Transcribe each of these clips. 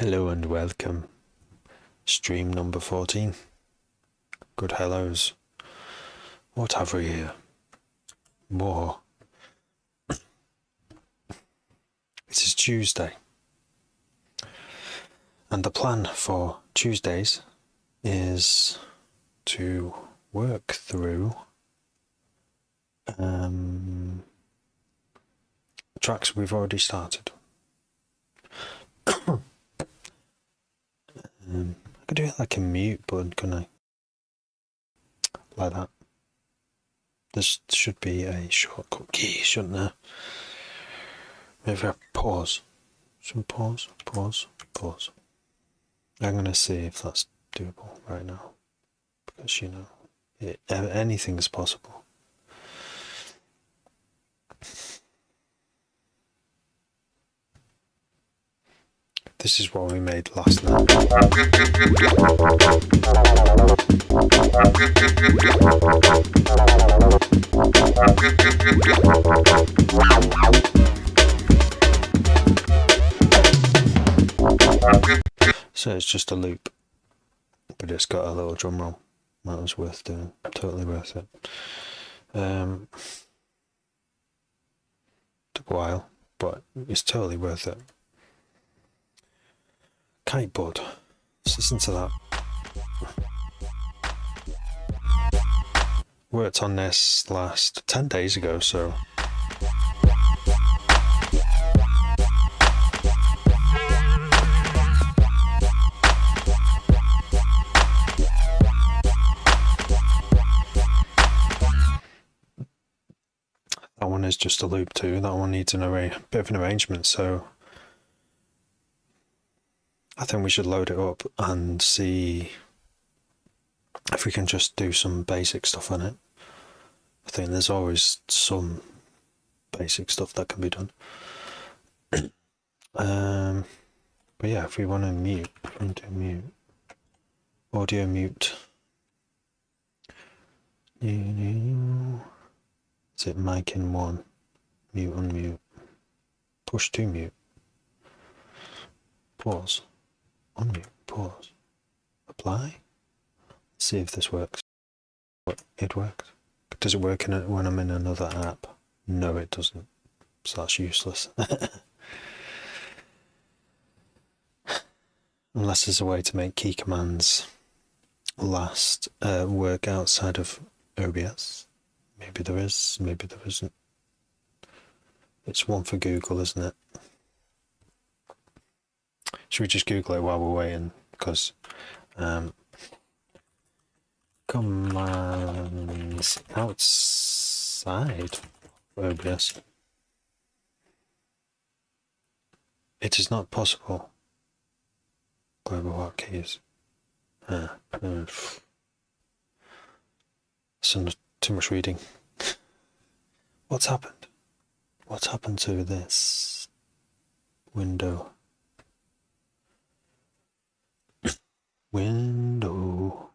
Hello and welcome. Stream number 14. Good hellos. What have we here? More. It is Tuesday. And the plan for Tuesdays is to work through tracks we've already started. I could do it like a mute button, couldn't I? Like that. There should be a shortcut key, shouldn't there? Maybe I pause. Should we pause? Pause. I'm going to see if that's doable right now. Because, anything's possible. This is what we made last night. So it's just a loop, but it's got a little drum roll. That was worth doing. Totally worth it. Took a while, but it's totally worth it. Kiteboard. Let's listen to that. Worked on this last 10 days ago, so that one is just a loop too. That one needs a bit of an arrangement, so I think we should load it up and see if we can just do some basic stuff on it. I think there's always some basic stuff that can be done. But yeah, if we want to mute, audio mute. Is it mic in one? Mute, unmute. Push to mute. Pause. Unmute. Pause. Apply. Let's see if this works. It works. Does it work when I'm in another app? No, it doesn't. So that's useless. Unless there's a way to make key commands work outside of OBS. Maybe there is, maybe there isn't. It's one for Google, isn't it? Should we just Google it while we're waiting? Because commands outside OBS. It is not possible. Global hotkeys. So too much reading. What's happened? What's happened to this window? Window.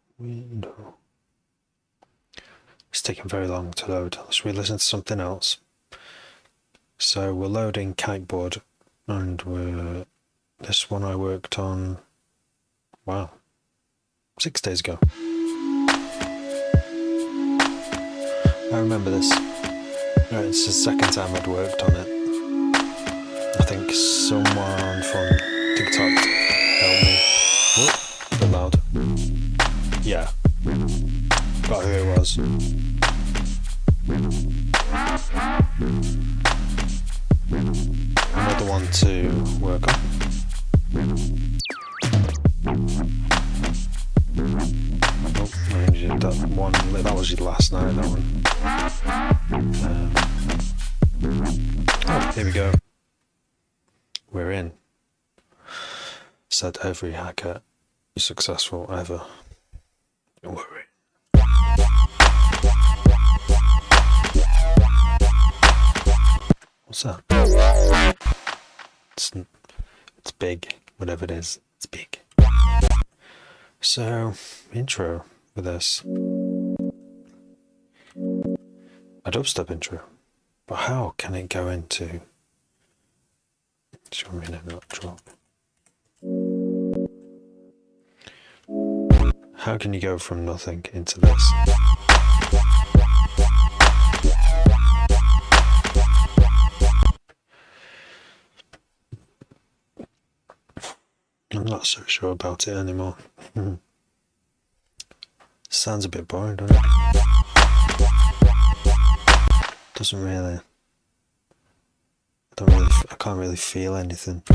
It's taking very long to load. Let's re-listen to something else. So we're loading Kiteboard, and this one I worked on, 6 days ago. I remember this. It's the second time I'd worked on it. I think someone from TikTok helped me. Whoop. A bit loud. Yeah. Got who it was. Another one to work on. Oh, I only did that one. That was last night, that one. Oh, here we go. We're in. Said every hacker is successful ever. Don't worry. What's that? It's big. Whatever it is, it's big. So, intro for this. A dubstep intro. But how can it go into... Should we not drop? How can you go from nothing into this? I'm not so sure about it anymore. Sounds a bit boring, doesn't it? Doesn't really. I can't really feel anything. Do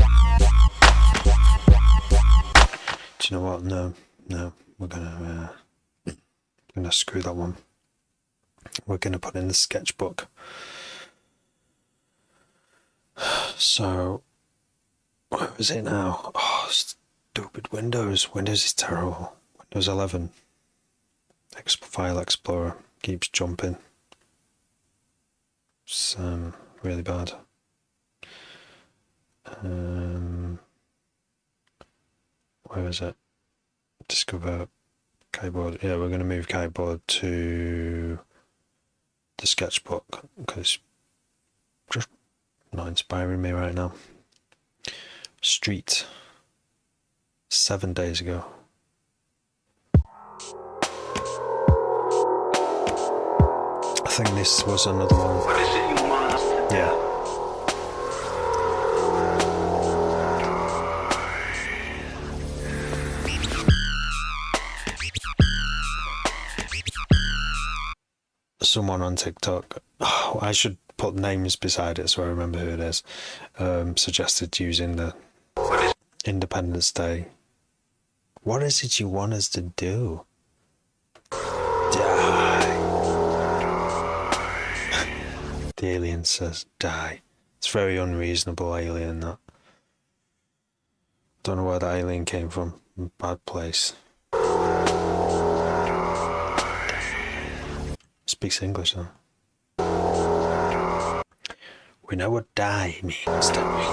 you know what? No, we're gonna screw that one. We're gonna put in the sketchbook. So, where is it now? Oh, stupid Windows. Windows is terrible. Windows 11. File Explorer keeps jumping. It's really bad. Where is it? Discover Kiteboard. Yeah, we're going to move Kiteboard to the sketchbook because it's just not inspiring me right now. Street. 7 days ago. I think this was another one. What is it you want? Yeah. Someone on TikTok, I should put names beside it so I remember who it is, suggested using the Independence Day. What is it you want us to do? Die. The alien says die. It's very unreasonable alien, that. Don't know where that alien came from. Bad place. Speaks English though. We know what die means, don't we?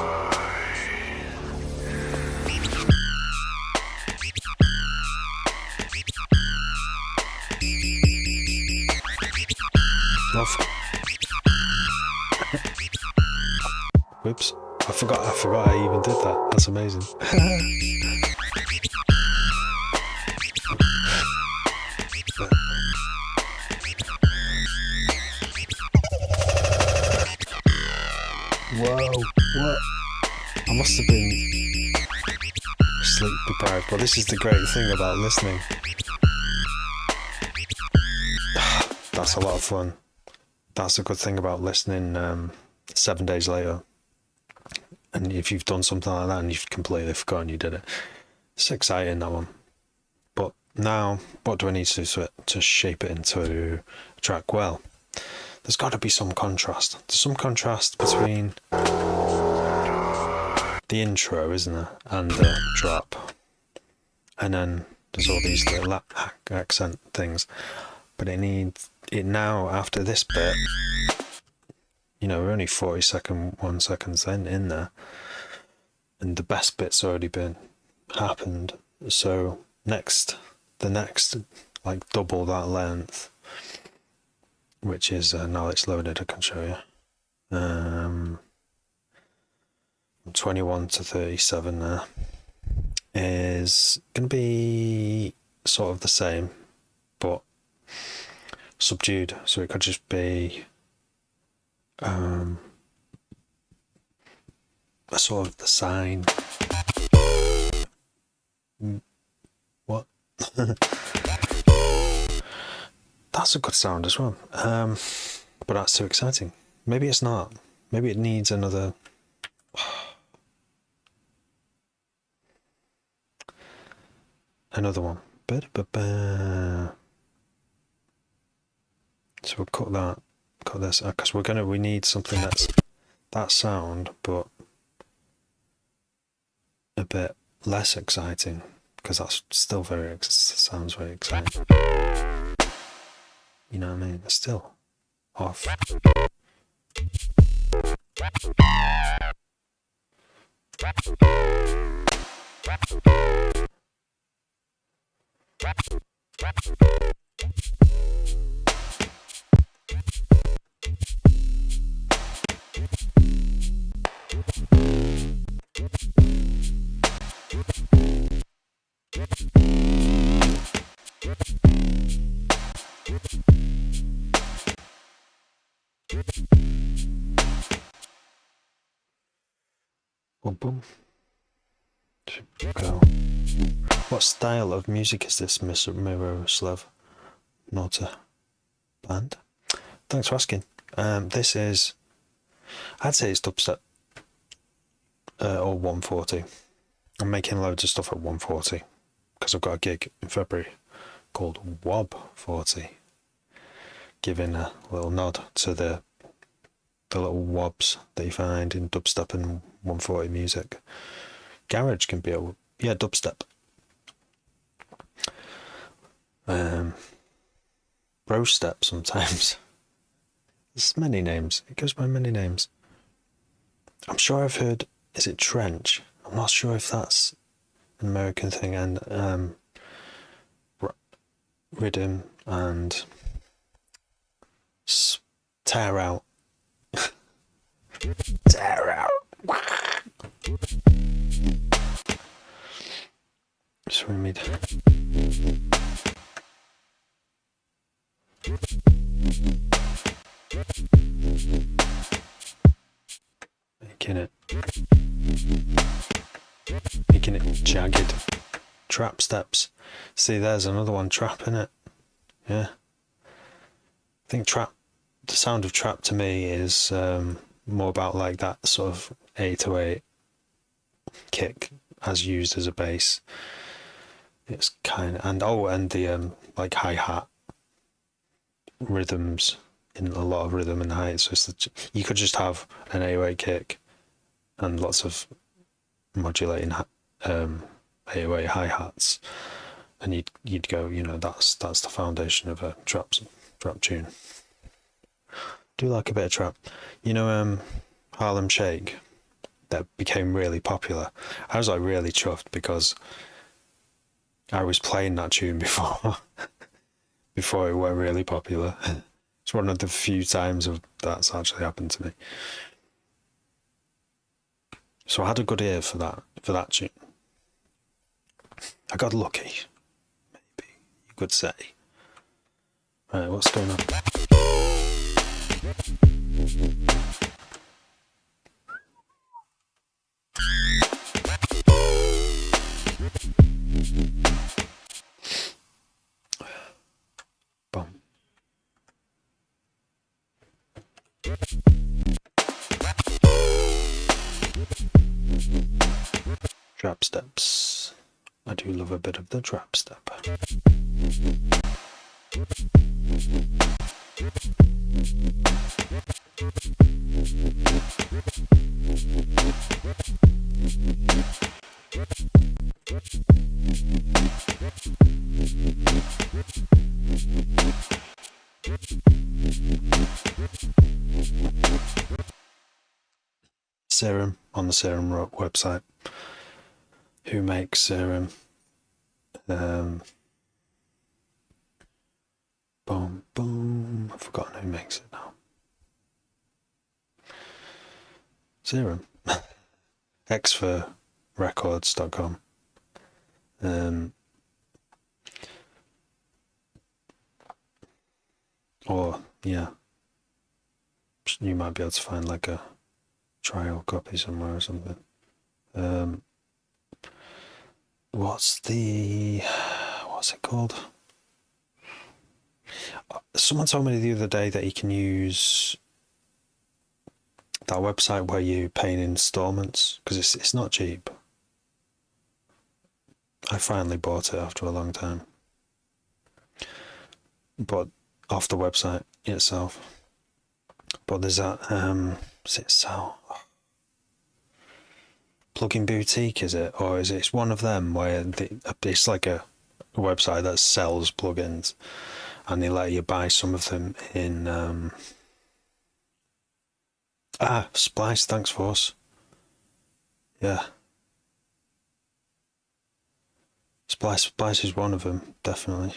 Whoops. I forgot I even did that. That's amazing. Whoa, what? I must have been sleep deprived, but this is the great thing about listening. That's a lot of fun. That's a good thing about listening 7 days later. And if you've done something like that and you've completely forgotten you did it, it's exciting, that one. But now, what do I need to do to shape it into a track? Well, there's got to be some contrast. There's some contrast between the intro, isn't there, and the drop. And then there's all these little accent things. But it needs it now, after this bit. You know, we're only 1 seconds then in there, and the best bit's already happened. So the next, like double that length, which is now it's loaded. I can show you. 21 to 37 there is going to be sort of the same, but subdued. So it could just be a sort of the sign. What? That's a good sound as well. But that's too exciting. Maybe it's not. Maybe it needs another. Another one. So we'll cut this because we need something that's that sound but a bit less exciting, because that's still sounds very exciting. You know what I mean? It's still off. Boom, boom. Go. What style of music is this, Miroslav? Not a band. Thanks for asking. This is, I'd say it's dubstep or 140. I'm making loads of stuff at 140 because I've got a gig in February called Wob 40, giving a little nod to the little wobs that you find in dubstep and 140 music. Garage can be dubstep. Bro step sometimes. There's many names. It goes by many names. I'm sure I've heard, is it trench? I'm not sure if that's an American thing, and rhythm and tear out. Tear out. So we made making it jagged. Trap steps. See, there's another one, trap in it. Yeah. I think trap, the sound of trap to me is more about like that sort of 808 kick as used as a bass. It's kind of, and the like hi-hat rhythms in a lot of rhythm and hi-hat. So you could just have an 808 kick and lots of modulating 808 hi-hats, and you'd go, that's the foundation of a trap tune. Do like a bit of trap. Harlem Shake, that became really popular. I was like really chuffed because I was playing that tune before it went really popular. It's one of the few times that's actually happened to me. So I had a good ear for that tune. I got lucky, maybe you could say. Right, what's going on? Boom. Trap steps. I do love a bit of the trap step. Serum on the Serum website. Who makes Serum? Boom, boom. I've forgotten who makes it now. Serum. xforrecords.com. Or, yeah. You might be able to find like a trial copy somewhere or something. What's it called? Someone told me the other day that you can use that website where you pay in installments, because it's not cheap. I finally bought it after a long time, but off the website itself. But there's that Plugin Boutique, is it? Or is it? It's one of them where it's like a website that sells plugins, and they let you buy some of them in Splice, thanks Force. Yeah. Splice is one of them, definitely.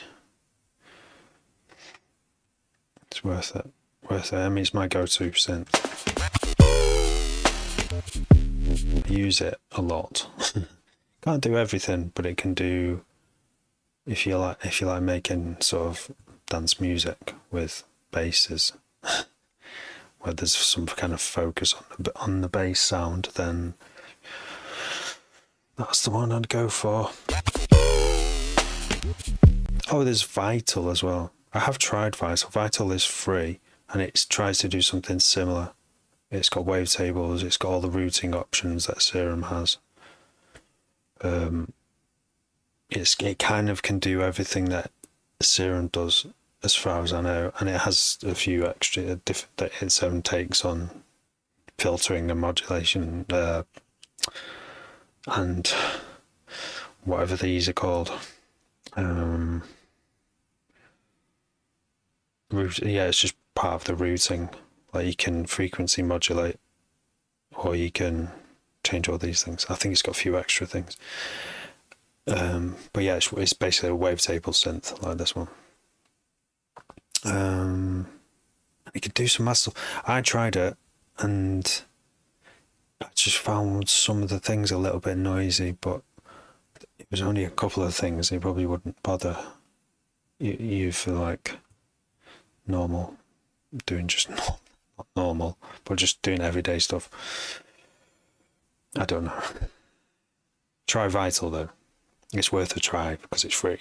It's worth it. I mean, it's my go-to synth. I use it a lot. Can't do everything, but it can do. If you like making sort of dance music with basses, where there's some kind of focus on the bass sound, then That's the one I'd go for. Oh, there's Vital as well. I have tried Vital. Vital is free, and it tries to do something similar. It's got wavetables. It's got all the routing options that Serum has. It kind of can do everything that Serum does, as far as I know, and it has a few extra its own takes on filtering and modulation, and whatever these are called. It's just part of the routing. Like, you can frequency modulate, or you can change all these things. I think it's got a few extra things. But yeah, it's basically a wavetable synth like this one. You could do some mad stuff. I tried it, and I just found some of the things a little bit noisy, but it was only a couple of things. It probably wouldn't bother you for like normal, doing just not normal, but just doing everyday stuff. I don't know. Try Vital though. It's worth a try because it's free.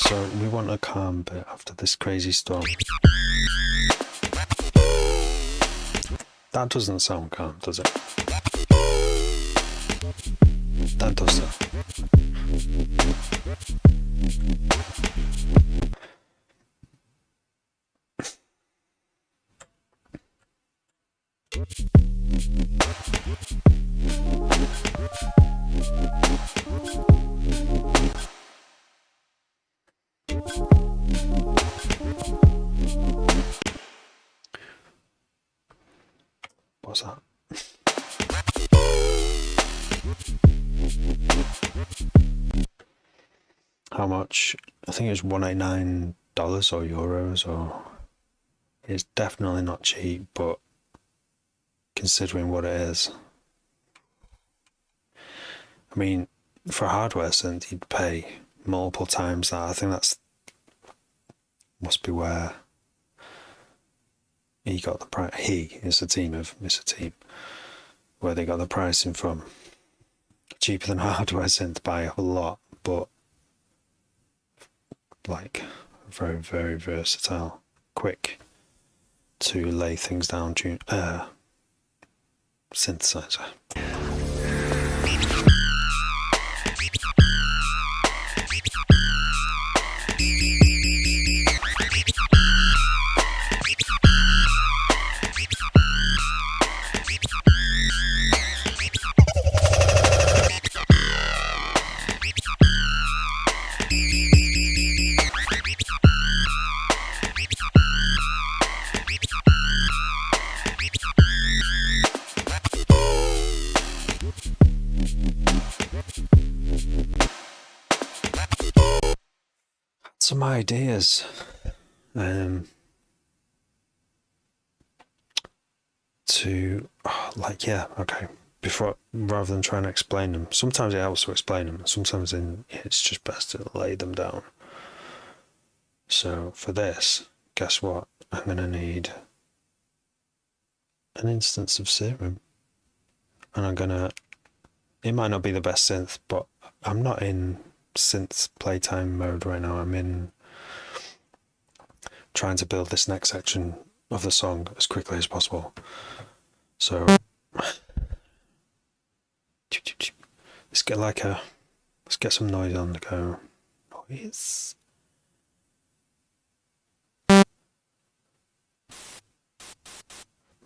So we want a calm bit after this crazy storm. That doesn't sound calm, does it? That does that. What's that? How much? I think it was $189 or euros, or it's definitely not cheap, but considering what it is, I mean, for hardware synth, you'd pay multiple times that. I think that's must be where he got the price. It's a team, where they got the pricing from. Cheaper than hardware synth by a lot, but like very, very versatile, quick to lay things down. Synthesizer. Some ideas before, rather than trying to explain them. Sometimes it helps to explain them, sometimes it's just best to lay them down. So for this, guess what? I'm going to need an instance of Serum, and it might not be the best synth, but I'm not in synth playtime mode right now. I'm in trying to build this next section of the song as quickly as possible. So let's get some noise on the go. Noise.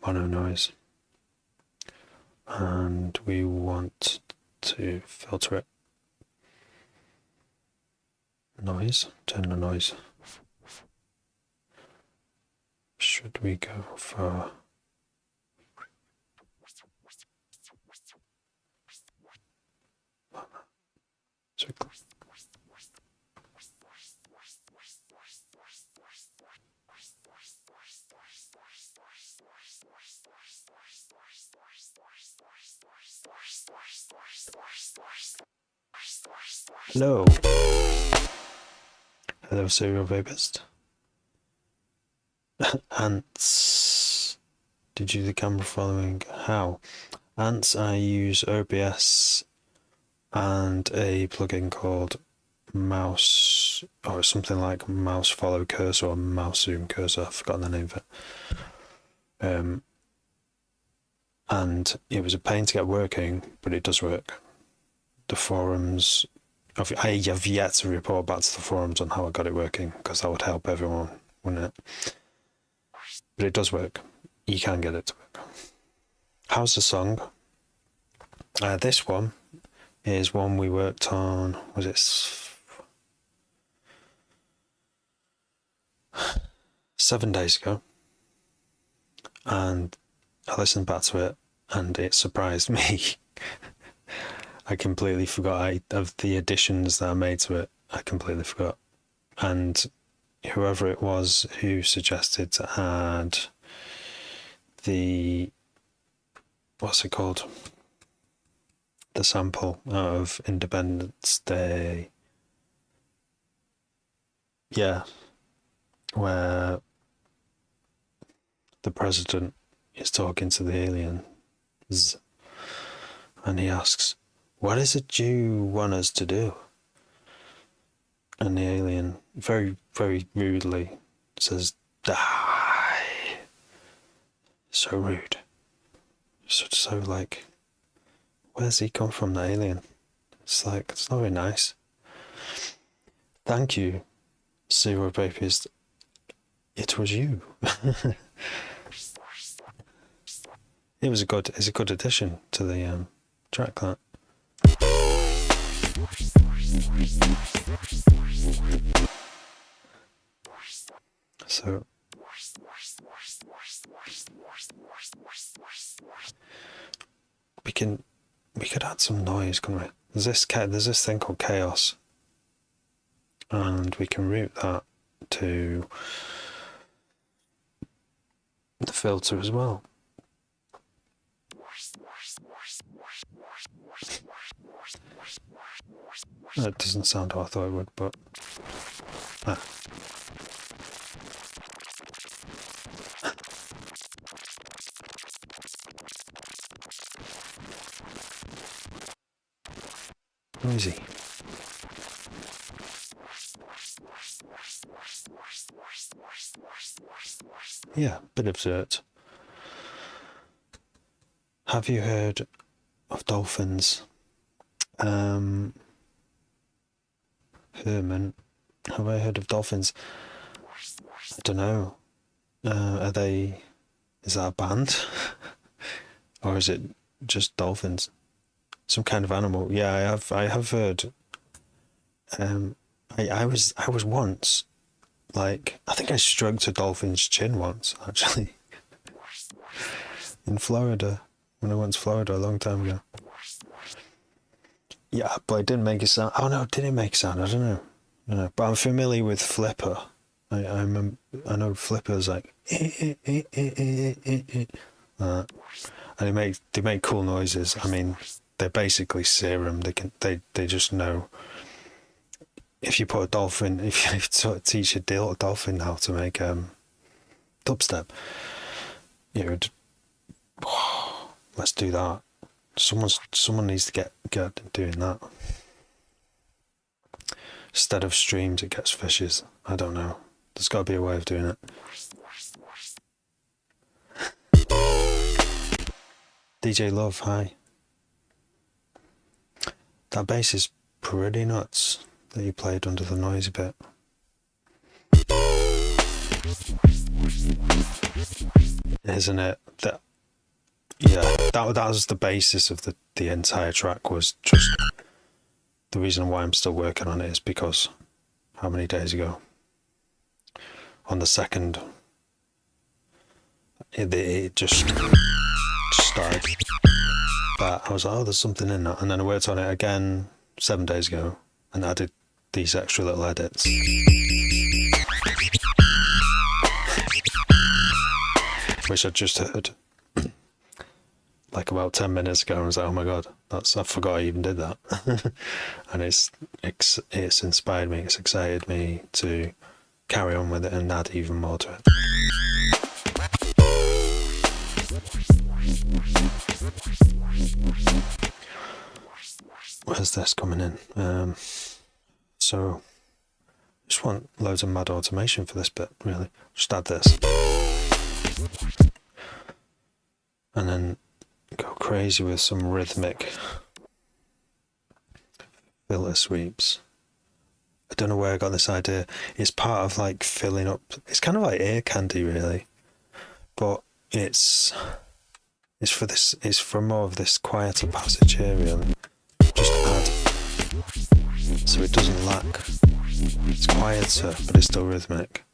Mono noise. And we want to filter it. Noise. Turn the noise. Should we go for Hello. Hello, serial rapist. Ants. Did you do the camera following? How? Ants, I use OBS and a plugin called Mouse, or something like Mouse Follow Cursor or Mouse Zoom Cursor. I've forgotten the name of it. And it was a pain to get working, but it does work. The forums, I have yet to report back to the forums on how I got it working, because that would help everyone, wouldn't it? But it does work. You can get it to work. How's the song? This one is one we worked on, was it 7 days ago? And I listened back to it and it surprised me. I completely forgot of the additions that I made to it. I completely forgot. And whoever it was who suggested to add the, what's it called? The sample of Independence Day. Yeah. Where the president is talking to the aliens and he asks, "What is it you want us to do?" And the alien very, very rudely says, "Die." So rude. So like, where's he come from, the alien? It's like, it's not very nice. Thank you, Zero Rapist. It was you. It's a good addition to the track, that. So we could add some noise, couldn't we? There's this thing called chaos, and we can route that to the filter as well. That doesn't sound how I thought it would, but noisy. Yeah, bit of Zert. Have you heard of dolphins? Herman, have I heard of dolphins? I don't know. Is that a band? Or is it just dolphins? Some kind of animal? Yeah, I have heard. I was once, like, I think I stroked a dolphin's chin once, actually. In Florida, when I went to Florida a long time ago. Yeah, but it didn't make a sound. Oh no, did it make a sound? I don't know. But I'm familiar with Flipper. I know Flipper's like and they make cool noises. I mean, they're basically serum. They just know. If you put a dolphin, if you sort of teach a dolphin how to make dubstep, let's do that. Someone needs to get doing that. Instead of streams, it gets fishes. I don't know. There's got to be a way of doing it. DJ Love, hi. That bass is pretty nuts that you played under the noisy bit. Isn't it? That was the basis of the entire track. Was just the reason why I'm still working on it is because how many days ago? On the 2nd, it just started. But I was like, oh, there's something in that, and then I worked on it again 7 days ago, and added these extra little edits. Which I just heard. like about 10 minutes ago and was like, oh my god, I forgot I even did that. And it's inspired me, it's excited me to carry on with it and add even more to it. Where's this coming in? So just want loads of mad automation for this bit, really. Just add this. And then go crazy with some rhythmic filter sweeps. I don't know where I got this idea. It's part of like filling up. It's kind of like ear candy, really, but it's for this. It's for more of this quieter passage here, really. Just add, so it doesn't lack. It's quieter, but it's still rhythmic.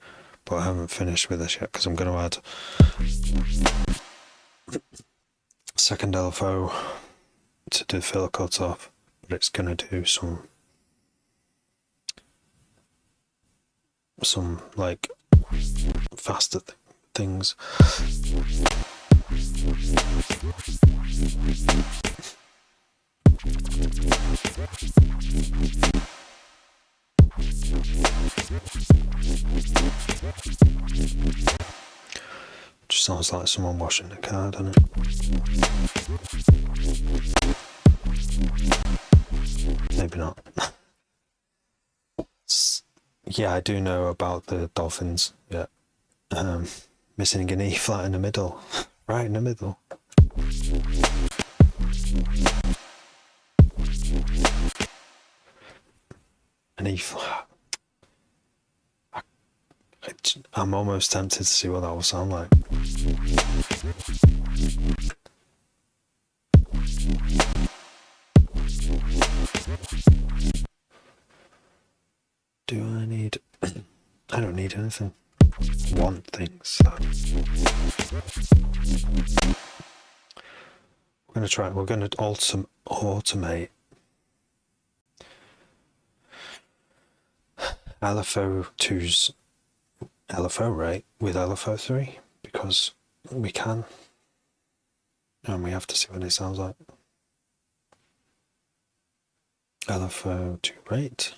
But I haven't finished with this yet because I'm going to add second LFO to do fill cut off, but it's going to do some like faster things. Just sounds like someone washing the car, doesn't it? Maybe not. Yeah, I do know about the dolphins. Yeah. Missing an E flat in the middle. Right in the middle. An E flat. I'm almost tempted to see what that will sound like. Do I need... I don't need anything. Want things. We're going to try... We're going to automate LFO 2's LFO rate with LFO 3 because we can, and we have to see what it sounds like. LFO 2 rate.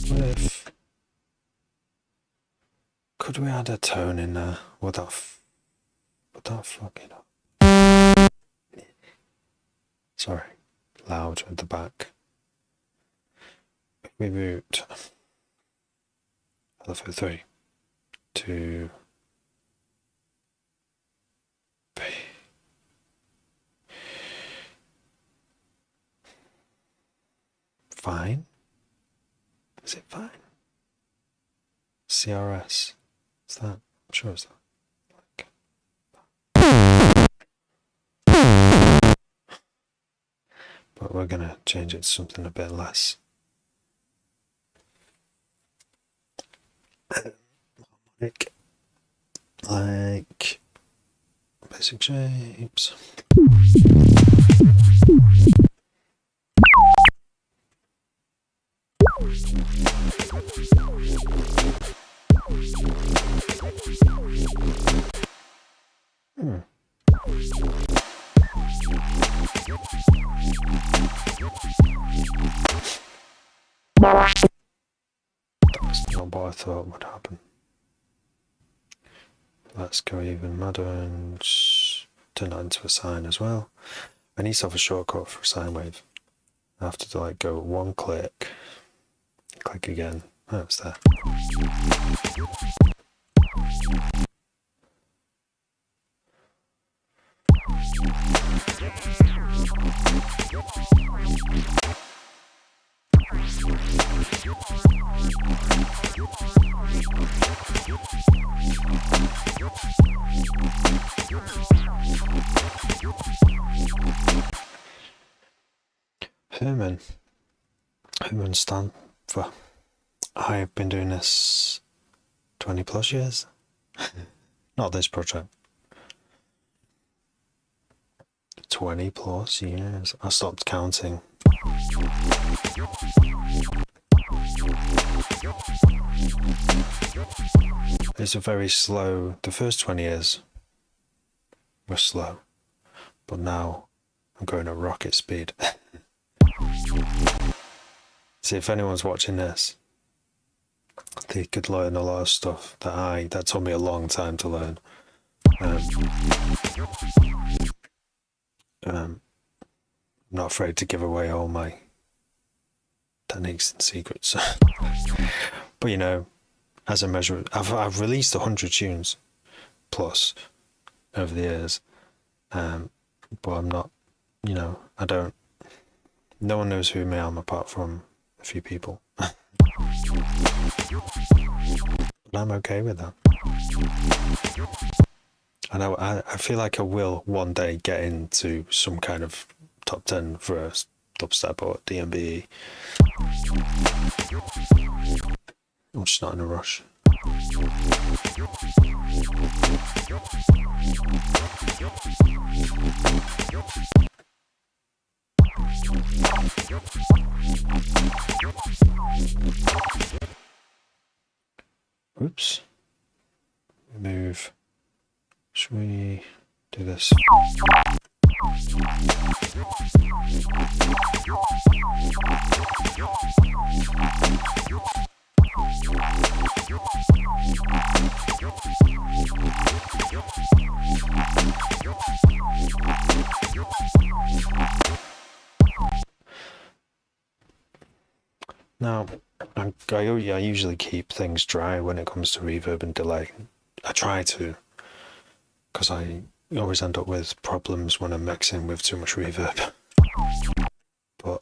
What if... Could we add a tone in there? Would that fuck it up? Sorry, loud at the back. We boot LFO 3 to B. Fine. Is it fine? CRS. Is that? I'm sure it's that. But we're gonna change it to something a bit less harmonic, like basic shapes. That's not what I thought would happen. Let's go even madder and turn that into a sine as well. I need to have a shortcut for a sine wave. I have to like go one click, click again. Oh, it's there. Herman stand for I've been doing this 20 plus years. Not this project. 20 plus years. I stopped counting. It's a very slow. The first 20 years were slow, but now I'm going at rocket speed. See, if anyone's watching this, they could learn a lot of stuff that took me a long time to learn. I'm not afraid to give away all my techniques and secrets. But you know, as a measure, I've released 100 tunes plus over the years, but I'm not, you know, I don't. No one knows who I am apart from a few people. But I'm okay with that. And I feel like I will one day get into some kind of top 10 for a dubstep or DMB. I'm just not in a rush. Oops. Move. Should we do this? Now, I usually keep things dry when it comes to reverb and delay. I try to, because I always end up with problems when I'm mixing with too much reverb. But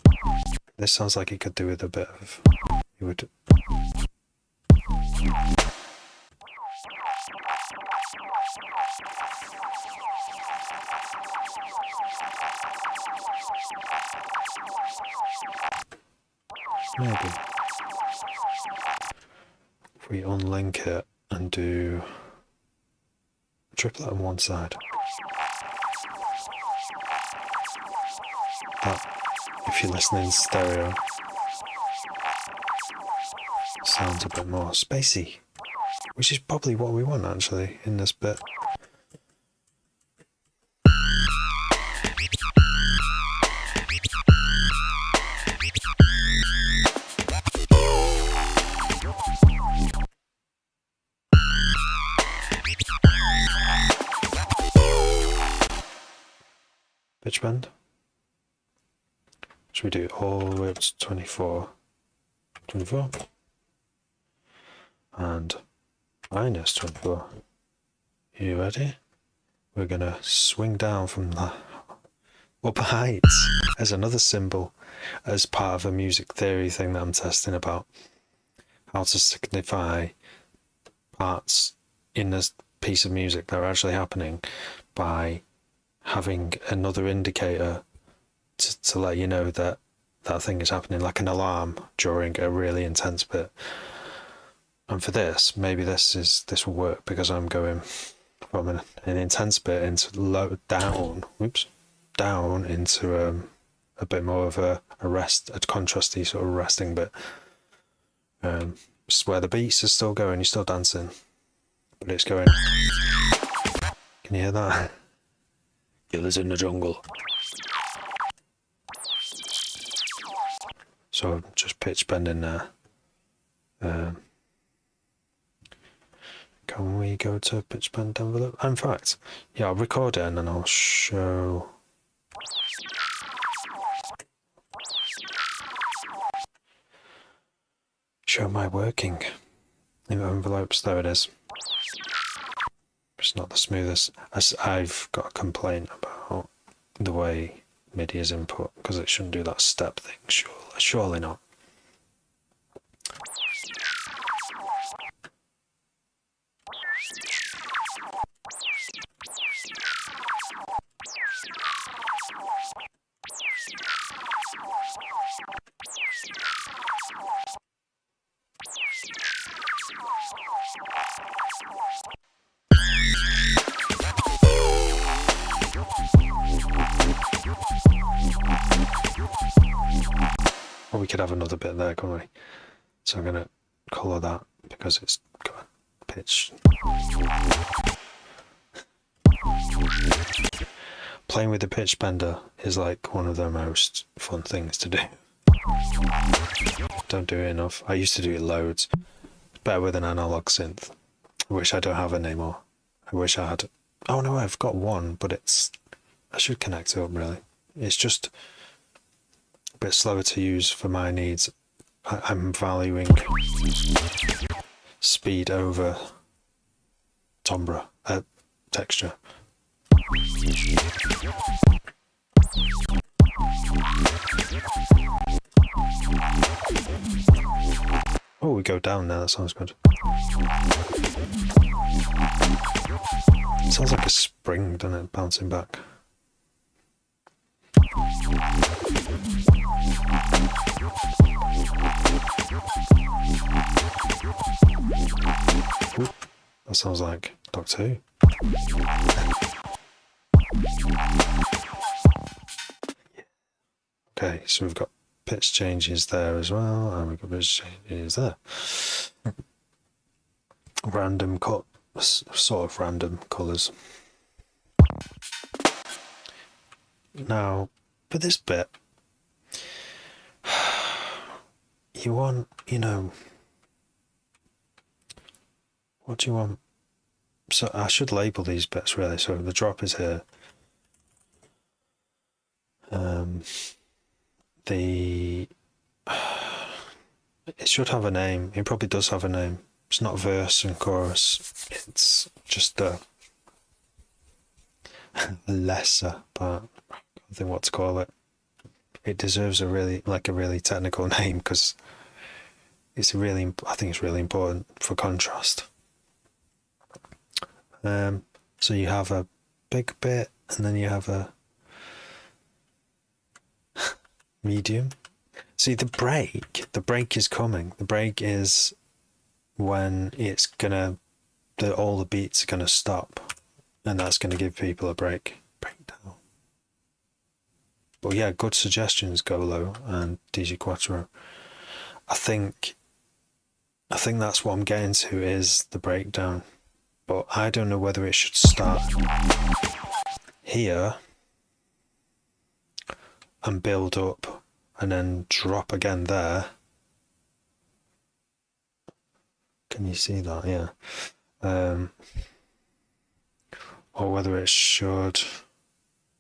this sounds like it could do with a bit of... It would... Maybe. If we unlink it and do a triplet on one side. That, if you're listening in stereo, sounds a bit more spacey, which is probably what we want actually in this bit. Pitch bend. Should we do it all the way up to 24? 24. And minus 24. You ready? We're gonna swing down from the upper heights as another symbol, as part of a music theory thing that I'm testing about how to signify parts in this piece of music that are actually happening by having another indicator to let you know that that thing is happening, like an alarm during a really intense bit. And for this, maybe this will work because I'm going from an intense bit into low down into a bit more of a rest, a contrasty sort of resting bit. Where the beats are still going, you're still dancing, but it's going. Can you hear that? Killers in the jungle. So I'm just pitch bending there. Can we go to pitch bend envelope? In fact, yeah, I'll record it and then I'll show. Show my working in envelopes. There it is. It's not the smoothest. I've got a complaint about the way MIDI as input, because it shouldn't do that step thing, surely not. Or we could have another bit there, couldn't we? So I'm going to colour that because it's got a pitch. Playing with the pitch bender is like one of the most fun things to do. Don't do it enough. I used to do it loads. It's better with an analog synth. I wish I don't have it anymore. I wish I had. Oh no, I've got one, but it's. I should connect it up really. It's just a bit slower to use for my needs. I'm valuing speed over timbre, texture. Oh, we go down now, that sounds good. It sounds like a spring, doesn't it, bouncing back. Ooh, that sounds like Doctor Who. Okay, so we've got pitch changes there as well, and we've got pitch changes there. Random cut, sort of random colours. Now, for this bit, you want, what do you want? So I should label these bits really. So the drop is here. It should have a name. It probably does have a name. It's not verse and chorus. It's just a lesser part. I don't think what to call it. It deserves a really technical name because I think it's really important for contrast. So you have a big bit and then you have a medium. See, the break is coming. The break is when it's gonna, all the beats are gonna stop, and that's gonna give people a breakdown. But yeah, good suggestions, Golo and DJ Quattro. I think that's what I'm getting to is the breakdown, but I don't know whether it should start here and build up and then drop again there. Can you see that? Yeah. Or whether it should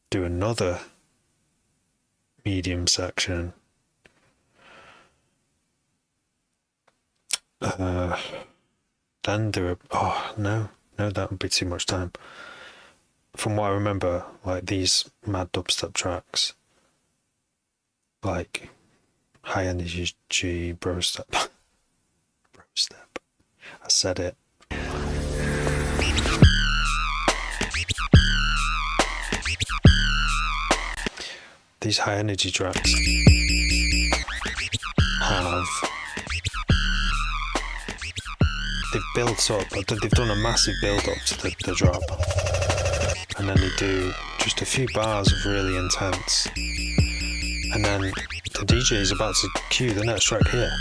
do another medium section. Then do no, that would be too much time. From what I remember, like these mad dubstep tracks, like high energy G brostep. I said it. These high energy tracks they've built up, they've done a massive build up to the drop, and then they do just a few bars of really intense, and then the DJ is about to cue the next track here.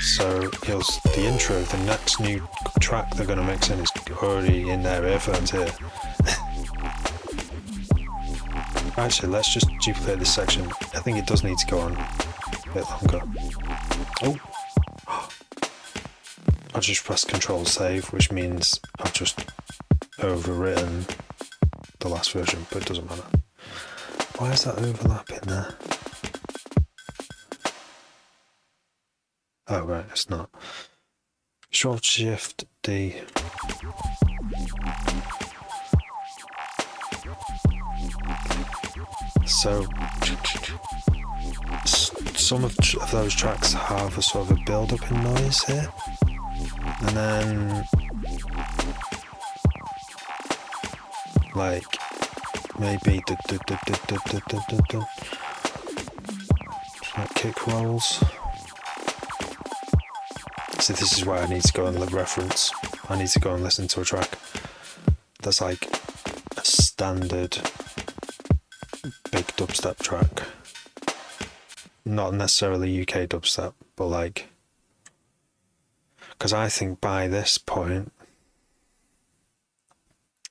So the intro, the next new track they're going to mix in is already in their earphones here. Actually, let's just duplicate this section. I think it does need to go on a bit longer. Oh! I just pressed Control Save, which means I've just overwritten the last version, but it doesn't matter. Why is that overlapping there? Oh right, it's not. Shift D. So some of those tracks have a sort of a build-up in noise here, and then like maybe like kick rolls. So this is why I need to go and reference. I need to go and listen to a track that's like a standard big dubstep track. Not necessarily UK dubstep, but like, because I think by this point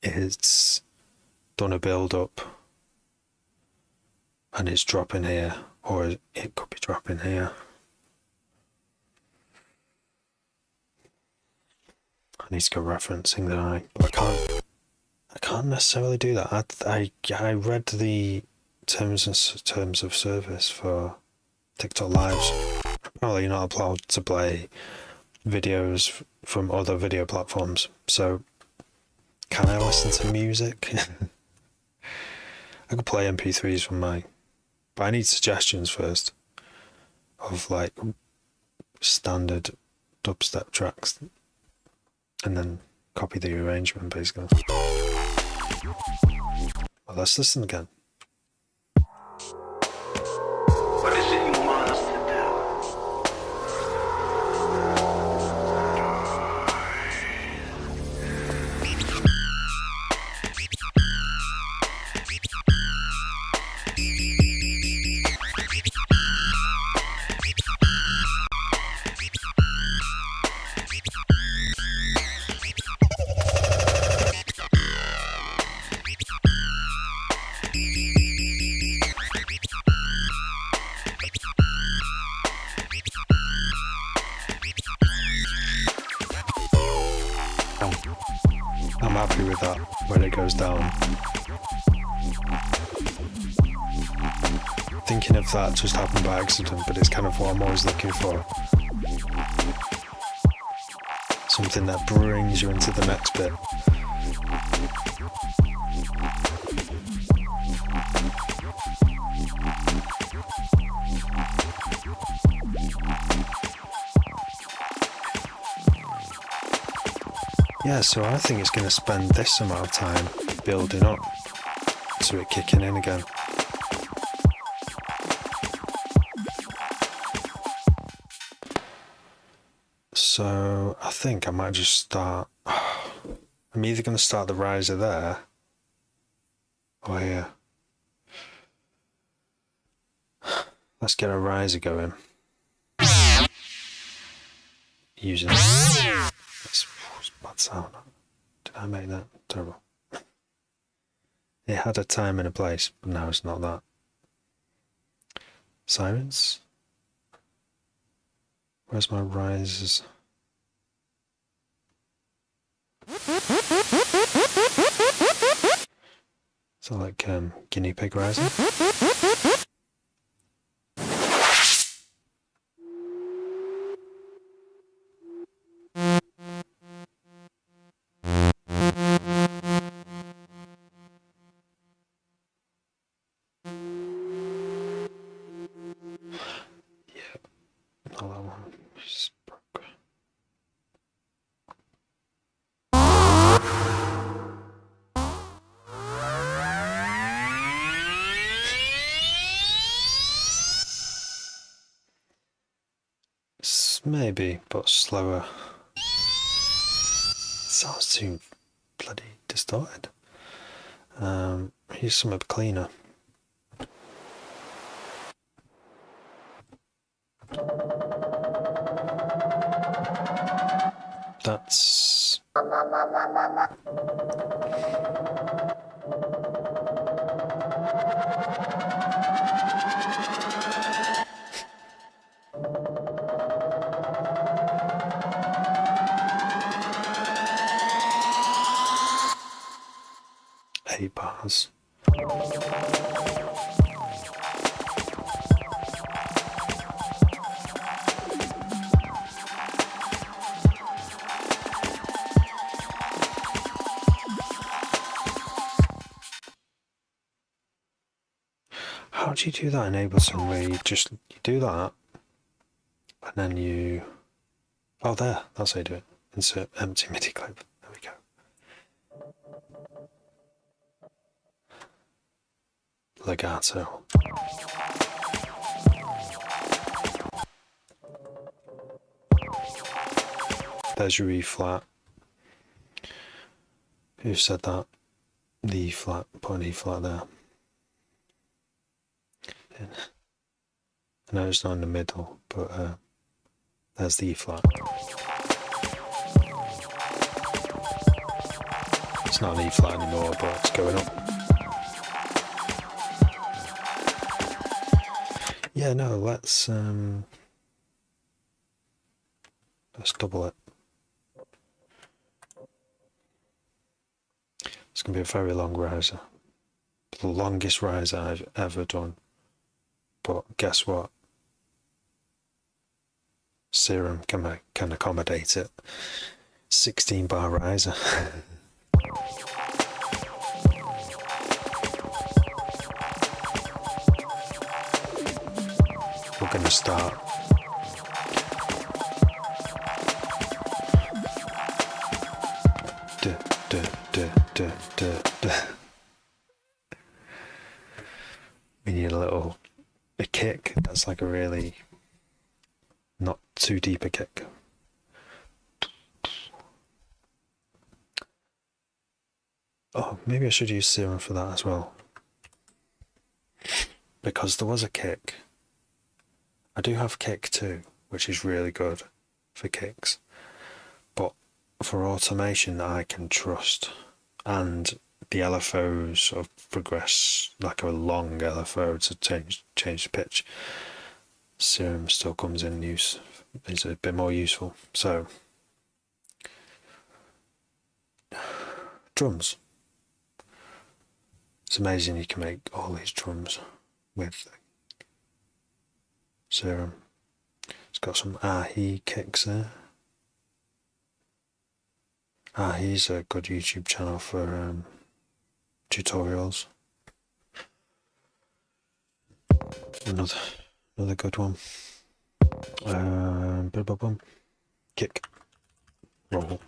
it's done a build up and it's dropping here, or it could be dropping here. I need to go referencing that, but I can't necessarily do that. I read the terms of service for TikTok Lives. Apparently you're not allowed to play videos from other video platforms. So can I listen to music? I could play MP3s from mine, but I need suggestions first of like standard dubstep tracks, and then copy the arrangement basically. Well, let's listen again. What is it you want us to do? I'm happy with that when it goes down. Thinking of that just happened by accident, but it's kind of what I'm always looking for. Something that brings you into the next bit. Yeah, so I think it's going to spend this amount of time building up to it kicking in again. So I think I might just start. I'm either going to start the riser there or here. Let's get a riser going. Using that's bad sound. Did I make that terrible? It had a time and a place, but now it's not that. Sirens? Where's my risers? So like guinea pig riser? Not that one. Just broke. Maybe, but slower. Sounds too bloody distorted. Here's something cleaner. That's eight bars. do you do that in Ableton where you do that and then you... Oh, there, that's how you do it. Insert empty MIDI clip. There we go. Legato. There's your E flat. Who said that? The E flat, put an E flat there. I know it's not in the middle, but there's the E flat. It's not an E flat anymore, but it's going up. Yeah, no, let's double it. It's going to be a very long riser. The longest riser I've ever done. But guess what? Serum can accommodate it. 16 bar riser. We're going to start. We need a kick that's like a really not too deep a kick. Oh, maybe I should use Serum for that as well, because there was a kick. I do have kick too, which is really good for kicks, but for automation I can trust, and the LFOs sort of progress like a long LFO to change the pitch. Serum still comes in use, is a bit more useful. So drums. It's amazing you can make all these drums with Serum. It's got some Ahi kicks there. Ahi's a good YouTube channel for tutorials. Another good one. Kick. Roll.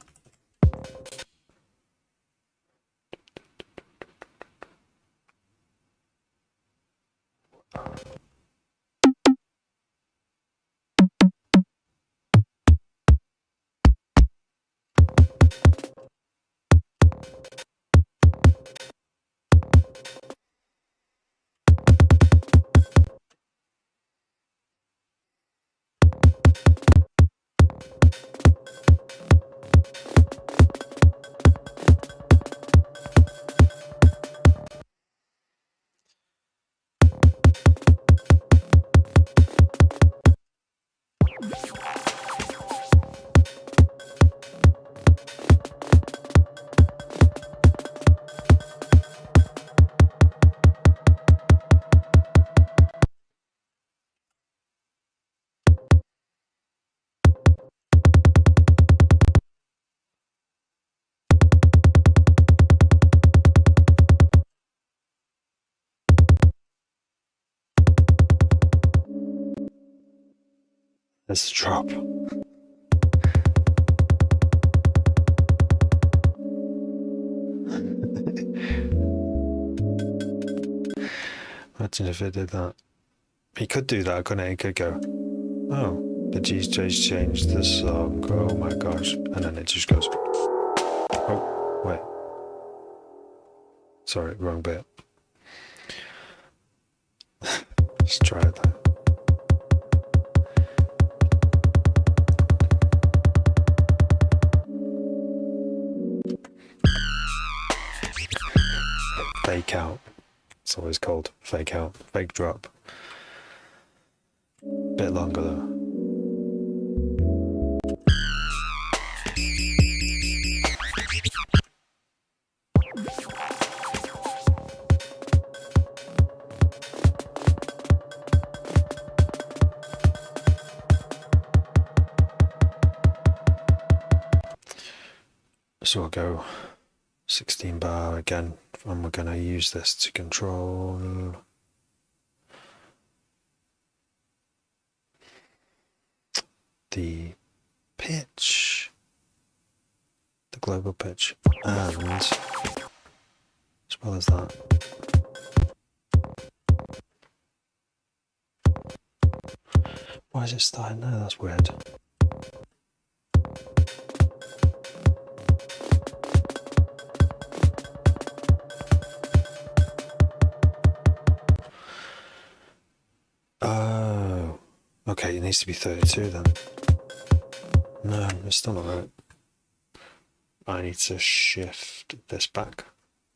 There's the drop. Imagine if it did that. He could do that, couldn't he? He could go, oh, the DJ's changed the song. Oh my gosh. And then it just goes, oh, wait. Sorry, wrong bit. Let's try it though. Fake out. It's always called fake out, fake drop. Bit longer though. So I'll go 16 bar again, and we're going to use this to control the pitch, the global pitch, and as well as that, why is it starting there? That's weird. Oh, okay, it needs to be 32 then. No, it's still not right. I need to shift this back.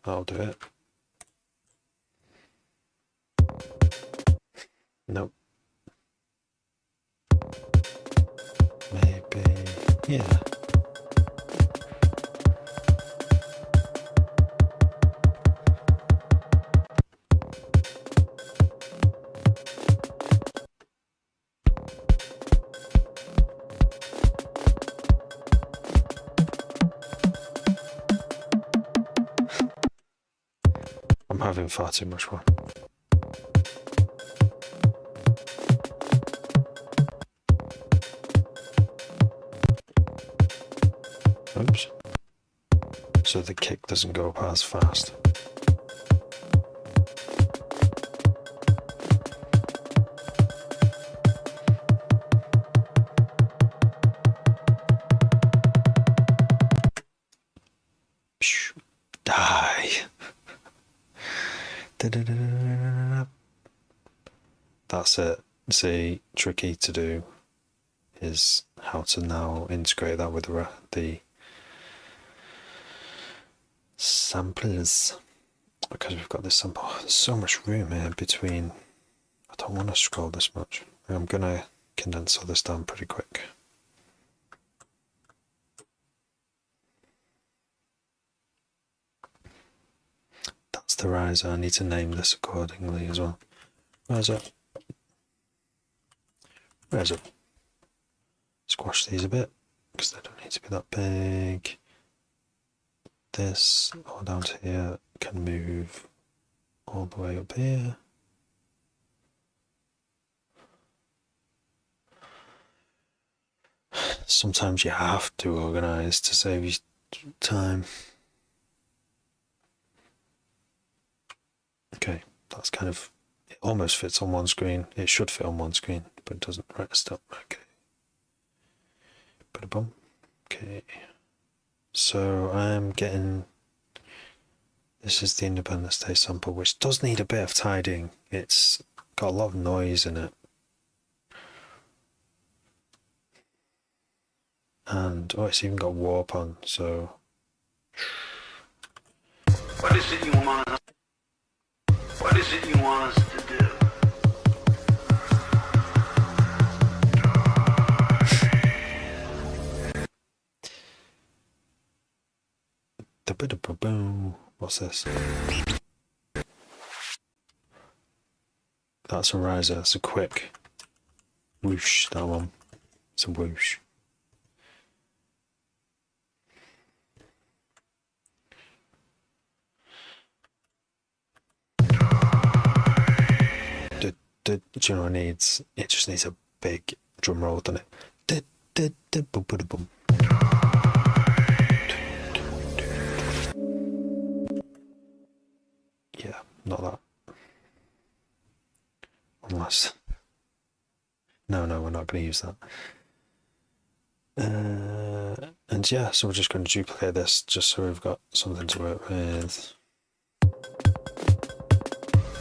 I'll do it. Nope. Maybe, yeah. I'm having far too much fun. Oops. So the kick doesn't go up as fast. Die. That's it. See, tricky to do is how to now integrate that with the samplers, because we've got this sample. There's so much room here between. I don't want to scroll this much. I'm gonna condense all this down pretty quick. That's the riser. I need to name this accordingly as well. Riser. Squash these a bit because they don't need to be that big. This all down to here can move all the way up here. Sometimes you have to organize to save you time. Okay, that's kind of, it almost fits on one screen. It should fit on one screen, but it doesn't. Right, stop. Okay. Ba-da-bum. Okay. So I'm getting, this is the Independence Day sample, which does need a bit of tidying. It's got a lot of noise in it. And, oh, it's even got warp on, so. What is it you want us? What is it you want us to do? What's this? That's a riser. It's a quick whoosh. That one. It's a whoosh. Do you know what it needs? It just needs a big drum roll, doesn't it? Boom. Yeah, not that. Unless. No, we're not going to use that. And yeah, so we're just going to duplicate this just so we've got something to work with.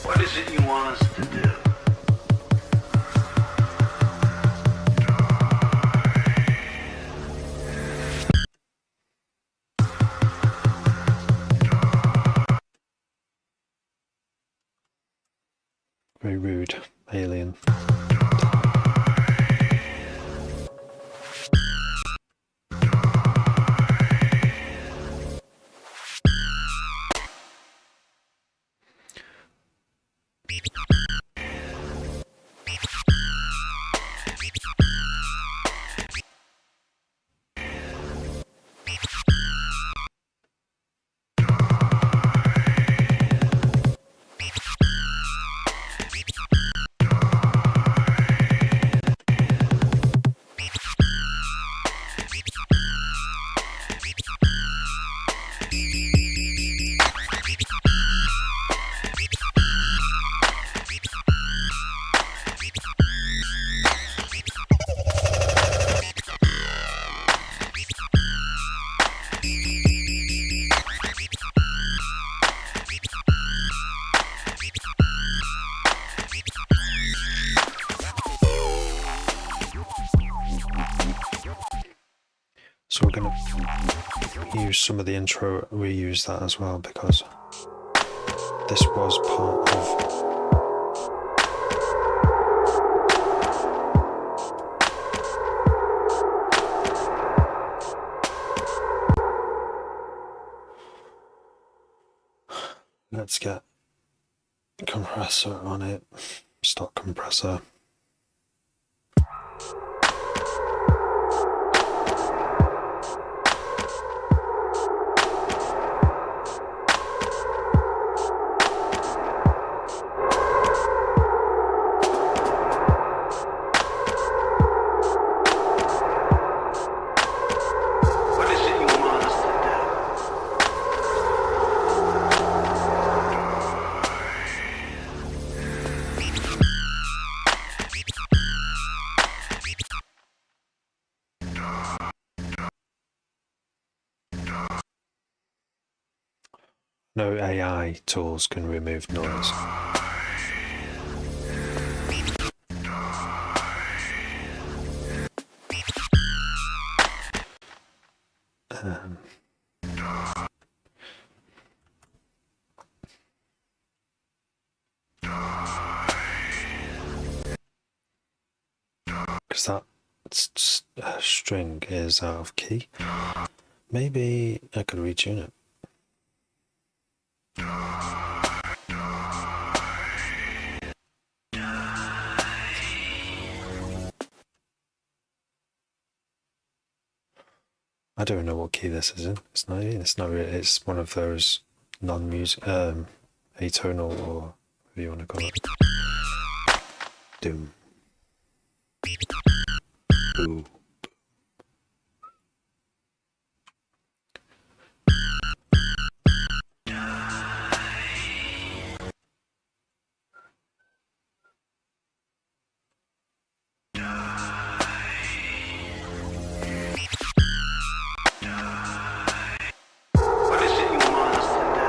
What is it you want us to do? Very rude, alien. So we're going to use some of the intro, reuse that as well, because this was part of let's get compressor on it, stock compressor. What is it you want us to do? No AI tools can remove noise. Because that string is out of key. Maybe I could retune it. I don't know what key this is in. It's not really, it's one of those non-music, atonal, or whatever you want to call it. Doom. Ooh. What is it you want us to do?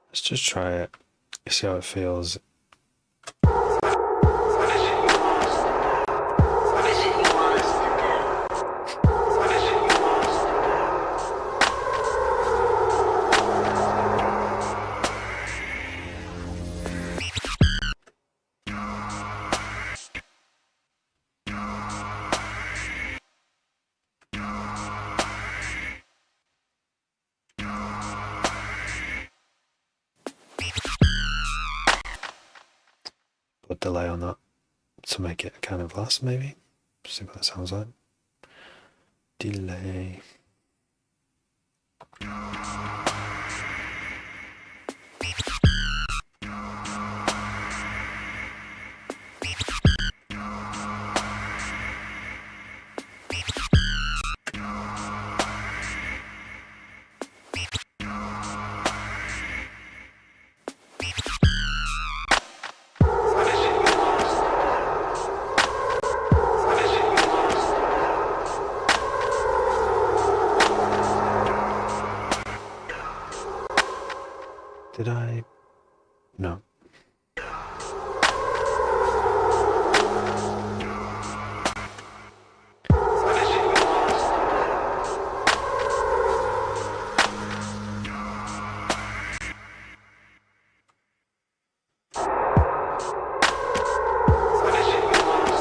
Let's just try it. See how it feels. What is it you want us to do? What is it you want us to do? What is it you want us to Put delay on that to make it kind of last, maybe. See what that sounds like. Delay. What is it you want us to do? What is it you want us to do? Did I? No. What is it you want us to do? What is it you want us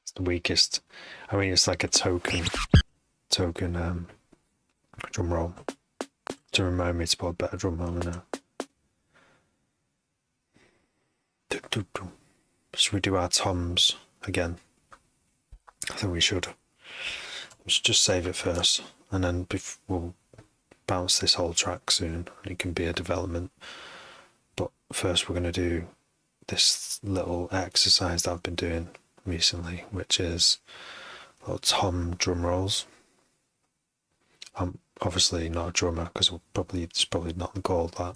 It's the weakest. I mean, it's like a token drum roll to remind me to put a better drum roll in now. Should we do our toms again? I think we should. Let's just save it first. and then we'll bounce this whole track soon. It can be a development, but first we're going to do this little exercise that I've been doing recently, which is little tom drum rolls. I'm obviously not a drummer because it's probably not called that.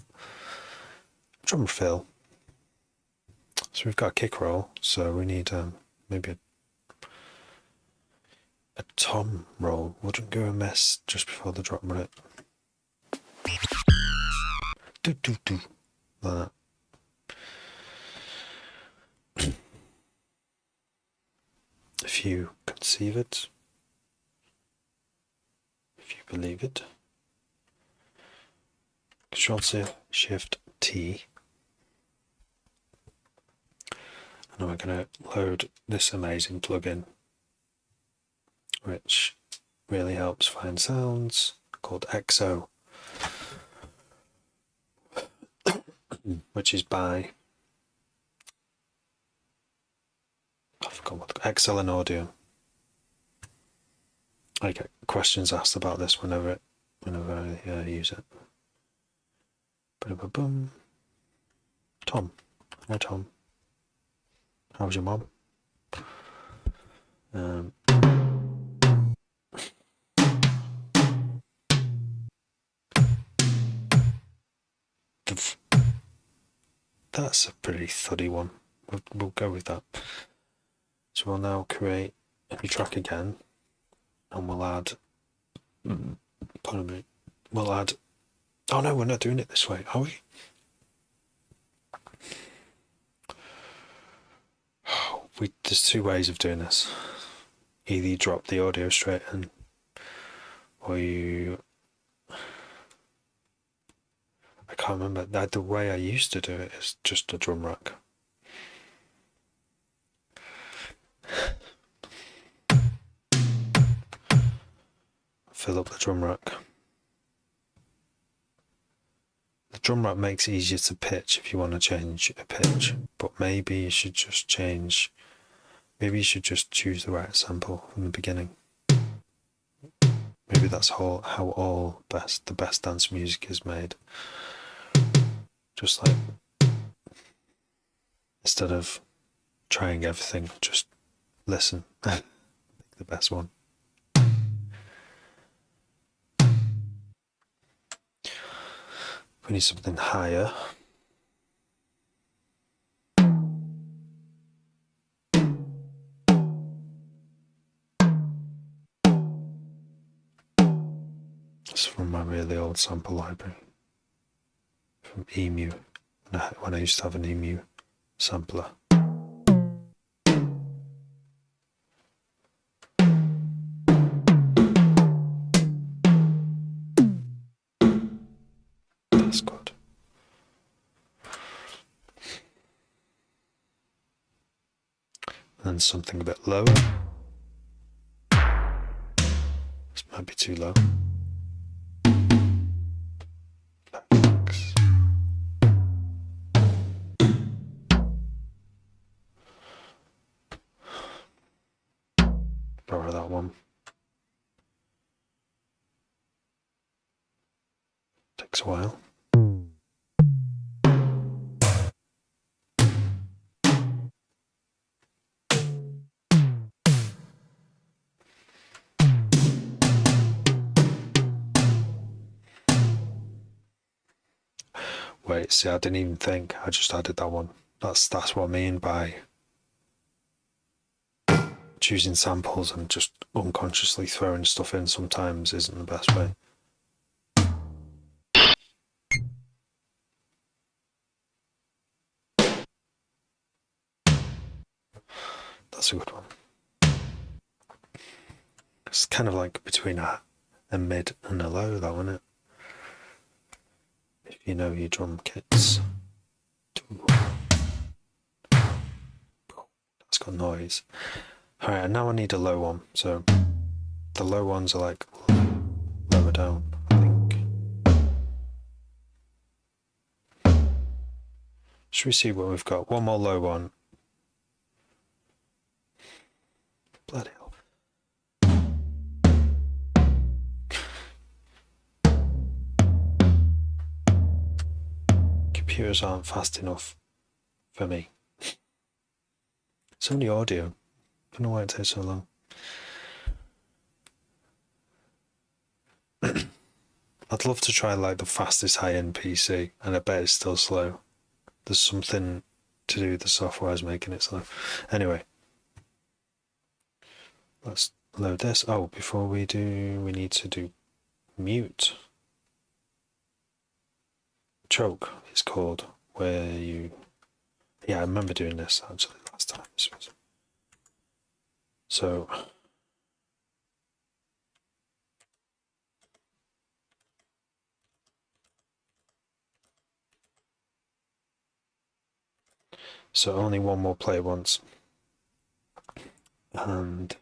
Drum fill. So we've got a kick roll, so we need maybe a tom roll. Wouldn't go amiss just before the drum rip. Do do do, like that. If you conceive it, if you believe it. Control-Shift T. And we're going to load this amazing plugin, which really helps find sounds, called EXO, which is by, I forgot what, Excellent Audio. I get questions asked about this whenever I use it. Boom. Tom. Hi, Tom. How's your mom? That's a pretty thuddy one. We'll go with that. So we'll now create a new track again, and we'll add. Pardon me. We'll add. Oh no, we're not doing it this way, are we? There's two ways of doing this. Either you drop the audio straight in, or you. I can't remember. The way I used to do it is just a drum rack. Fill up the drum rack. The drum rack makes it easier to pitch if you want to change a pitch, but maybe you should just choose the right sample from the beginning. Maybe that's how the best dance music is made. Just like, instead of trying everything, just listen. Pick the best one. We need something higher. It's from my really old sample library. From Emu, when I used to have an Emu sampler. That's good. And then something a bit lower. This might be too low. Borrow that one. Takes a while. Wait, see, I didn't even think. I just added that one. That's what I mean by choosing samples and just unconsciously throwing stuff in sometimes isn't the best way. That's a good one. It's kind of like between a mid and a low, that, isn't it? If you know your drum kits. That's got noise. Alright, and now I need a low one. So the low ones are like lower down, I think. Should we see what we've got? One more low one. Bloody hell. computers aren't fast enough for me. It's only audio. I don't know why it takes so long. I'd love to try like the fastest high-end PC, and I bet it's still slow. There's something to do with the software is making it slow. Anyway, let's load this. Oh, before we do, we need to do mute. Choke, it's called, where you... Yeah, I remember doing this actually last time. So... So only one more play once. And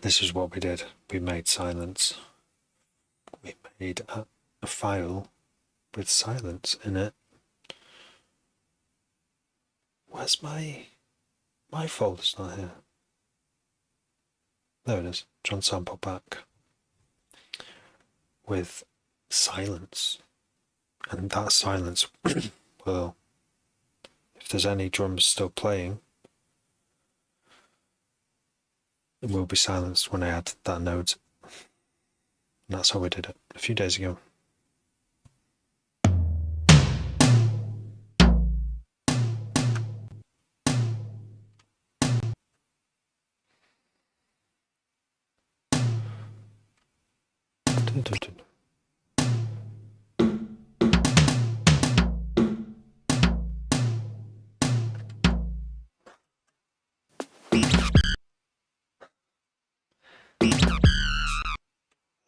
this is what we did. We made silence. We made a file with silence in it. Where's my folder's not here. There it is. John Sample Pack with silence. And that silence, well, if there's any drums still playing, it will be silenced when I add that note. And that's how we did it a few days ago.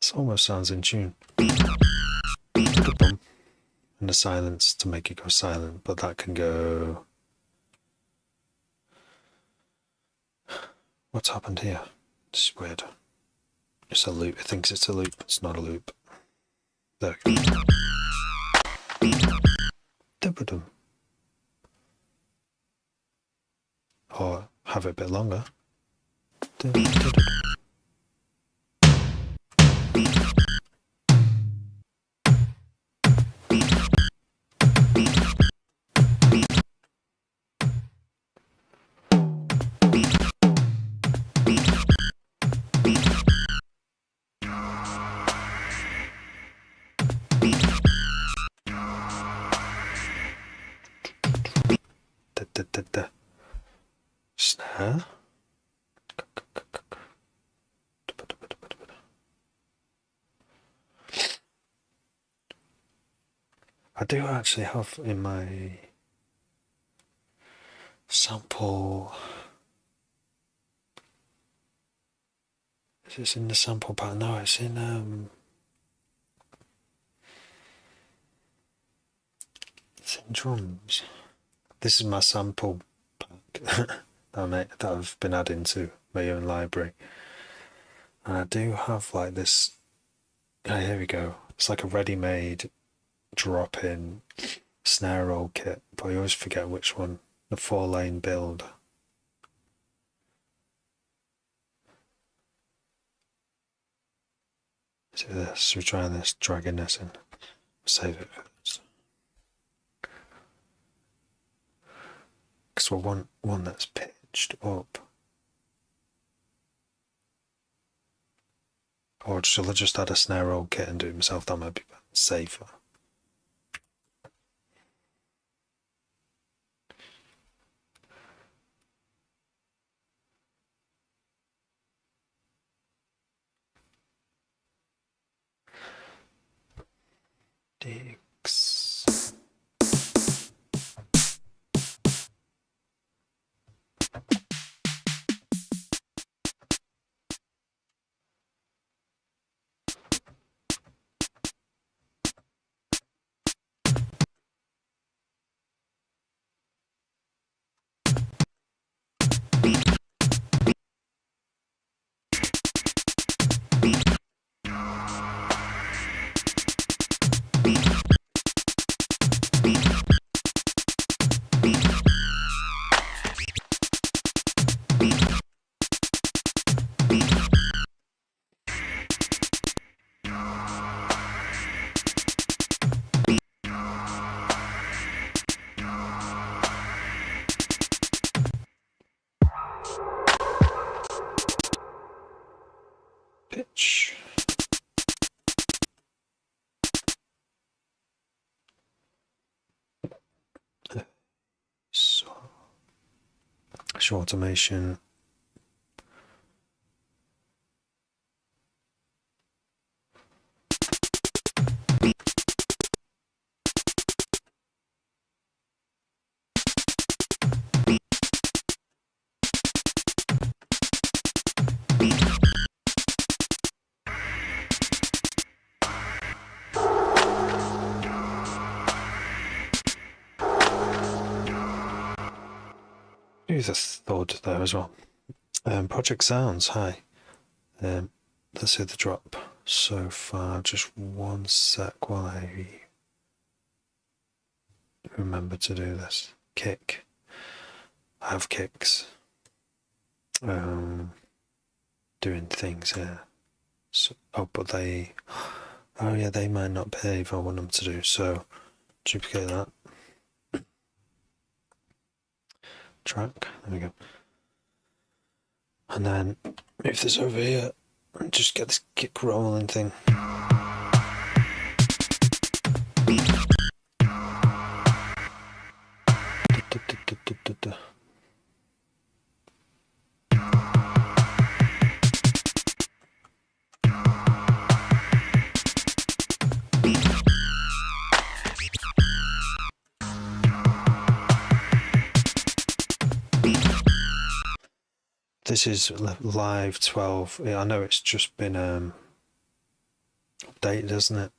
This almost sounds in tune. And the silence to make it go silent, but that can go... What's happened here? This is weird. It's a loop. It thinks it's a loop. It's not a loop. There we go. Or have it a bit longer. Snare. I do actually have in my sample... Is this in the sample pack? No, it's in it's in drums. This is my sample pack that I've been adding to my own library. And I do have like this... Oh, here we go. It's like a ready-made drop-in snare roll kit, but I always forget which one. The 4-lane build. So this, we're trying this, dragging this in. Save it first. Because we want one that's pitched up. Or shall I just add a snare roll kit and do it myself? That might be safer. Dicks. much. So, show automation. Use a thought there as well. Project Sounds, hi. Let's see the drop so far. Just one sec while I remember to do this. Kick. I have kicks. Doing things here. So, but they. Oh yeah, they might not behave I want them to do. So duplicate that. Track. There we go. And then move this over here and just get this kick rolling thing. This is live 12. Yeah, I know it's just been updated, hasn't it?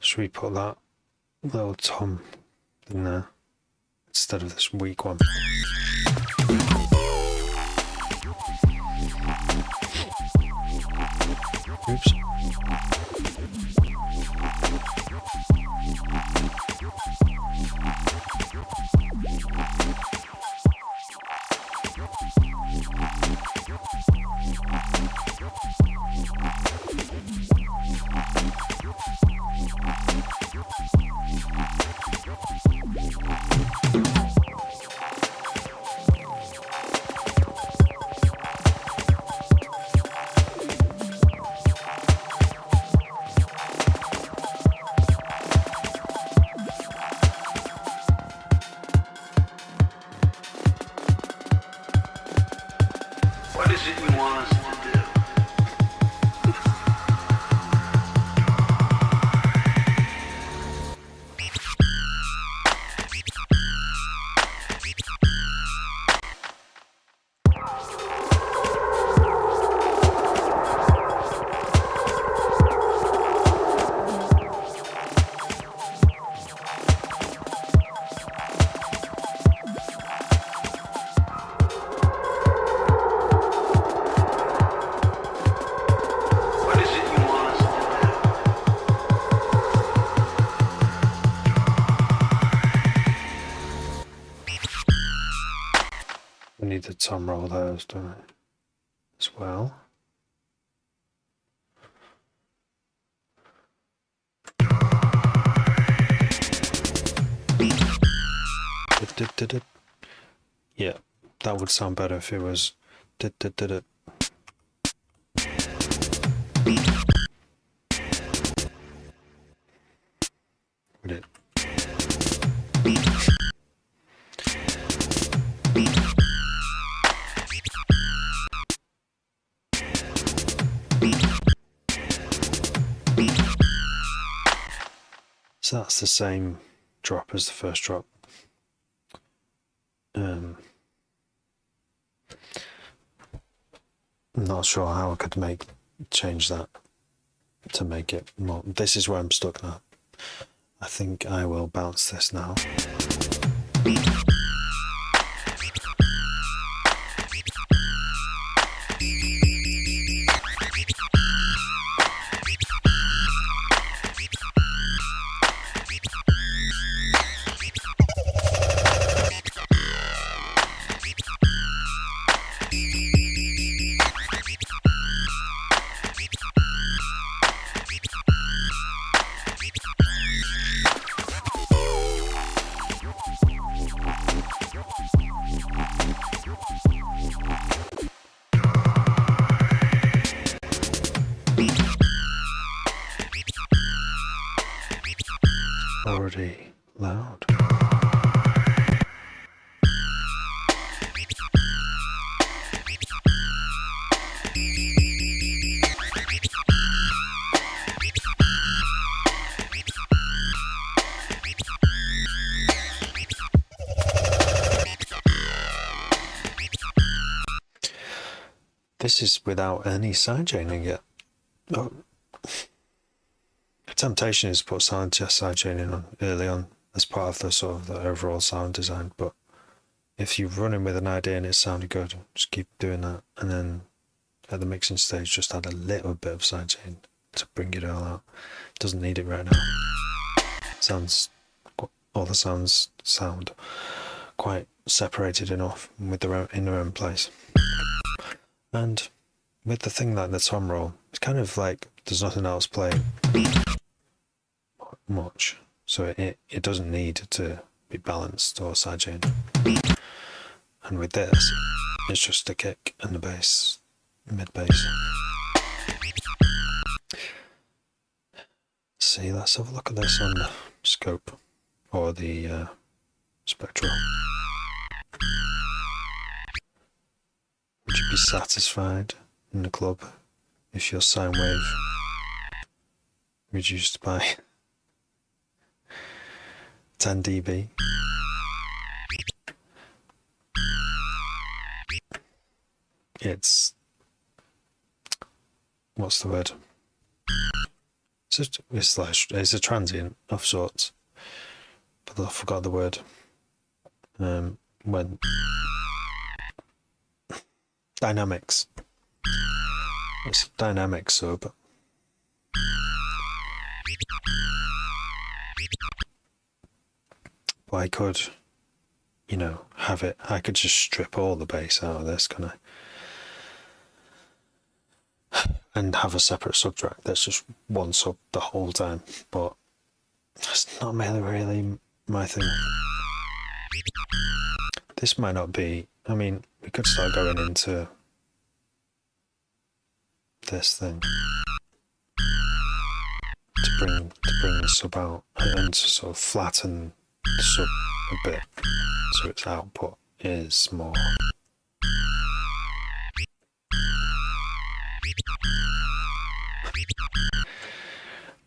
Should we put that little tom in there instead of this weak one? Oops. What is it you want us to do? We need the tom roll those, don't we? As well. Yeah, that would sound better if it was Would it? So that's the same drop as the first drop. I'm not sure how I could change that to make it more. This is where I'm stuck now. I think I will bounce this now. Already loud. This is without any sidechaining yet. Oh. The temptation is to put sidechaining on early on as part of the sort of the overall sound design, but if you're running with an idea and it sounded good, just keep doing that, and then at the mixing stage just add a little bit of sidechain to bring it all out. Doesn't need it right now. All the sounds sound quite separated enough with in their own place. And with the thing like the tom roll, it's kind of like there's nothing else playing much, so it doesn't need to be balanced or sidechained. And with this, it's just the kick and the bass, mid bass. See, let's have a look at this on the scope or the spectral. Would you be satisfied in the club if your sine wave reduced by 10 dB? It's, what's the word? It's a transient of sorts, but I forgot the word. When dynamics. It's a dynamic sub. But I could, have it. I could just strip all the bass out of this, can I? And have a separate subtrack that's just one sub the whole time. But that's not really my thing. This might not be. I mean, we could start going into this thing to bring the sub out and to sort of flatten the sub a bit so its output is more.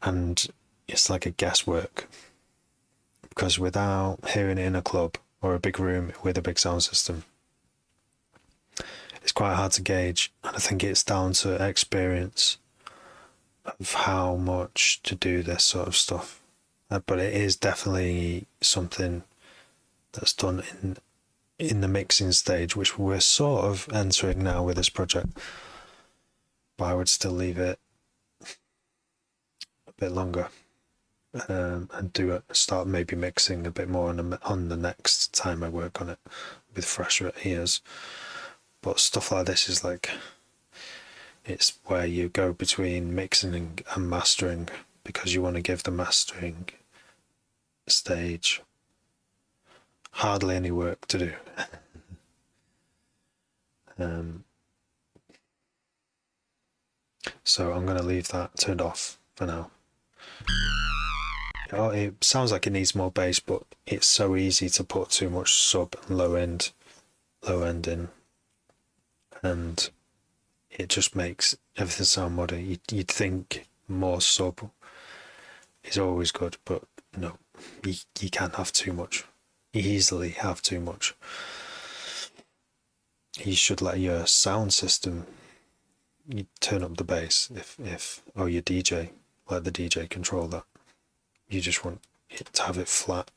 And it's like a guesswork, because without hearing it in a club or a big room with a big sound system, it's quite hard to gauge, and I think it's down to experience of how much to do this sort of stuff. But it is definitely something that's done in the mixing stage, which we're sort of entering now with this project. But I would still leave it a bit longer and start maybe mixing a bit more on the next time I work on it with fresher ears. But stuff like this is like, it's where you go between mixing and mastering, because you want to give the mastering stage hardly any work to do. So I'm going to leave that turned off for now. It sounds like it needs more bass, but it's so easy to put too much sub and low end in, and it just makes everything sound muddy. You'd think more sub is always good, but no, you can't have too much. You easily have too much. you should let your sound system, you turn up the bass or your DJ, let the DJ control that. You just want it to have it flat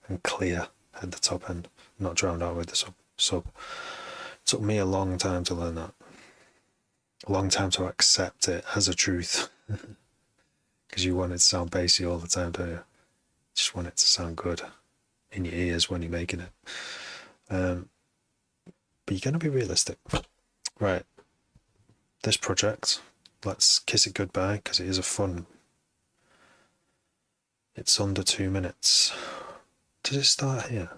and clear at the top end, not drowned out with the sub. It took me a long time to learn that. A long time to accept it as a truth. Because you want it to sound bassy all the time, don't you? Just want it to sound good in your ears when you're making it. But you're going to be realistic. Right. This project, let's kiss it goodbye because it is a fun. It's under 2 minutes. Did it start here?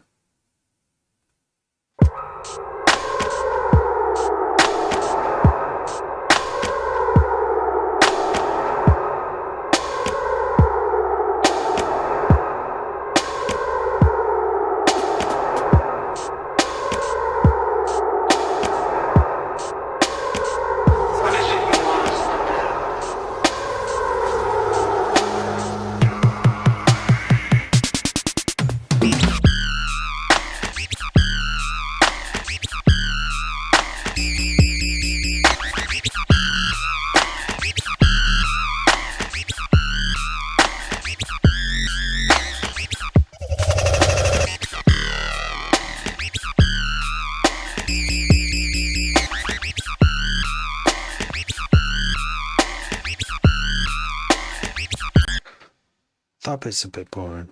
That bit's a bit boring.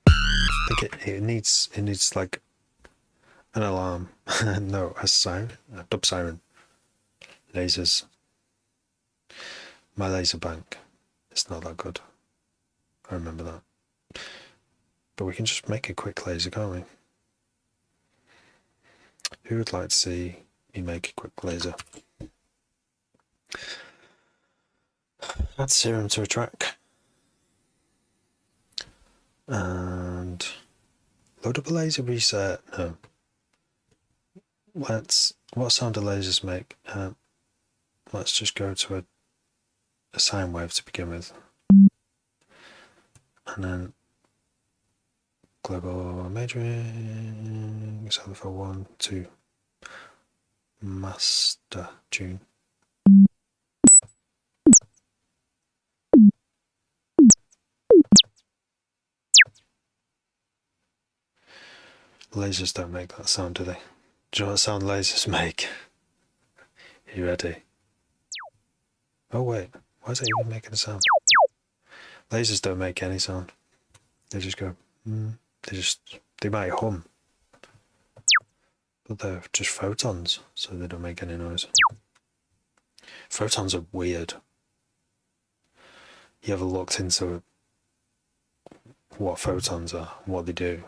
I think it needs like an alarm. No, a siren, a dub siren. Lasers. My laser bank. It's not that good. I remember that. But we can just make a quick laser, can't we? Who would like to see me make a quick laser? Add serum to a track. And load up a laser reset. No. What sound do lasers make? Let's just go to a sine wave to begin with. And then global matrix, alpha 1, 2, master tune. Lasers don't make that sound, do they? Do you know what sound lasers make? Are you ready? Oh wait, why is it even making a sound? Lasers don't make any sound. They just go, they might hum. But they're just photons, so they don't make any noise. Photons are weird. You ever looked into what photons are, what they do?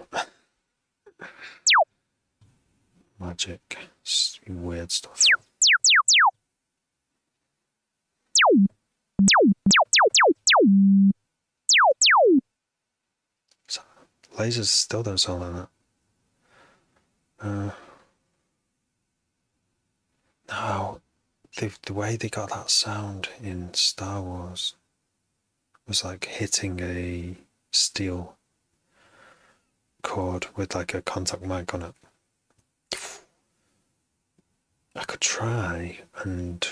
Magic, weird stuff. So, lasers still don't sound like that. No, the way they got that sound in Star Wars was like hitting a steel cord with like a contact mic on it. I could try and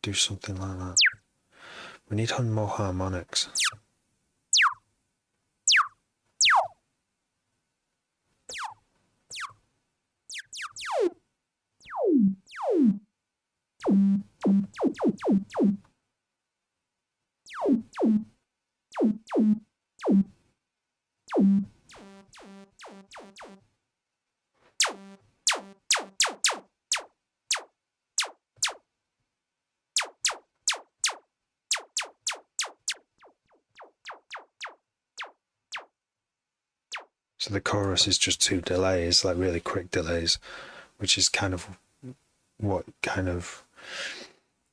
do something like that. We need more harmonics. So the chorus is just 2 delays, like really quick delays, which is kind of what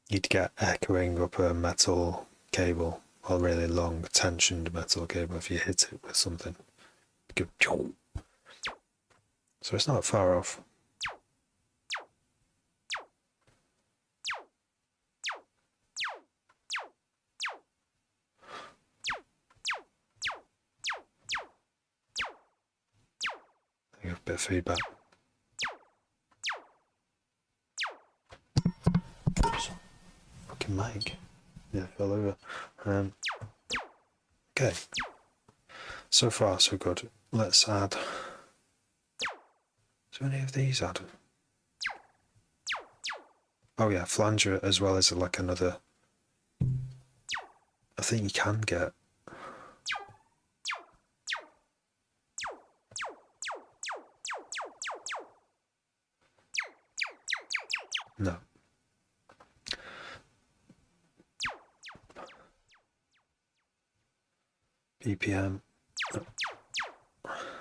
you'd get echoing up a metal cable, or really long tensioned metal cable if you hit it with something. So it's not far off. a bit of feedback. Oops. Fucking mic. Yeah, fell over. Okay. So far, so good. Let's add. Is there any of these added? Oh yeah, flanger as well as like another. I think you can get. No. BPM.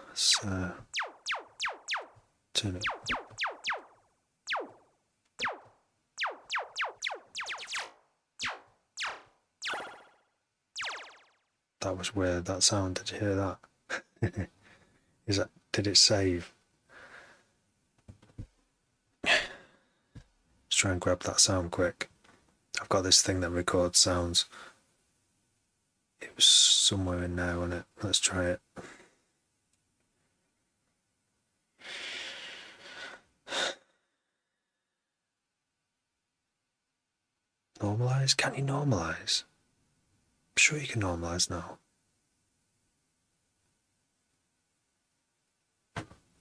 Let's turn it. That was weird, that sound. Did you hear that? Did it save? Let's try and grab that sound quick. I've got this thing that records sounds. It was somewhere in there, wasn't it? Let's try it. Normalize? Can you normalize? I'm sure you can normalize now.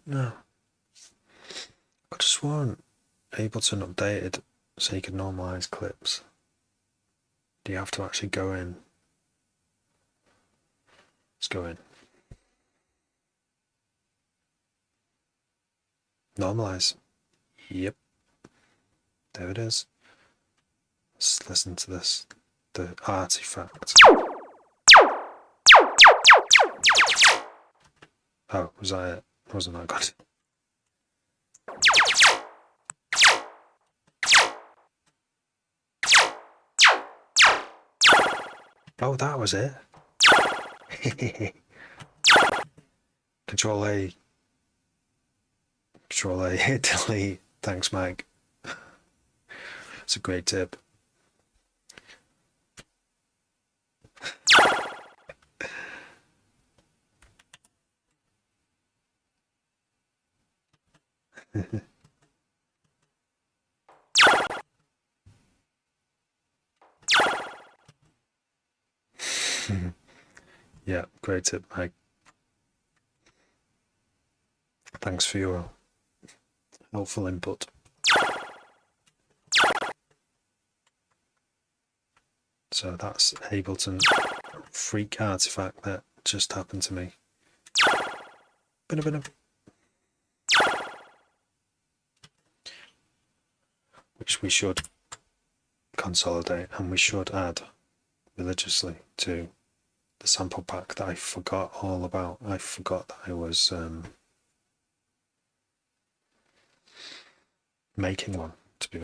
No. I just want Ableton updated so you can normalize clips. Do you have to actually go in? Let's go in. Normalize. Yep. There it is. Let's listen to this. The artifact. Oh, was that it? Wasn't that good? Oh, that was it. Control A. Control A. Delete. Thanks, Mike. It's a great tip. Yeah, great tip, Mike. Thanks for your helpful input. So that's Ableton freak artifact that just happened to me. Which we should consolidate and we should add religiously to the sample pack that I forgot all about. I forgot that I was making one, to be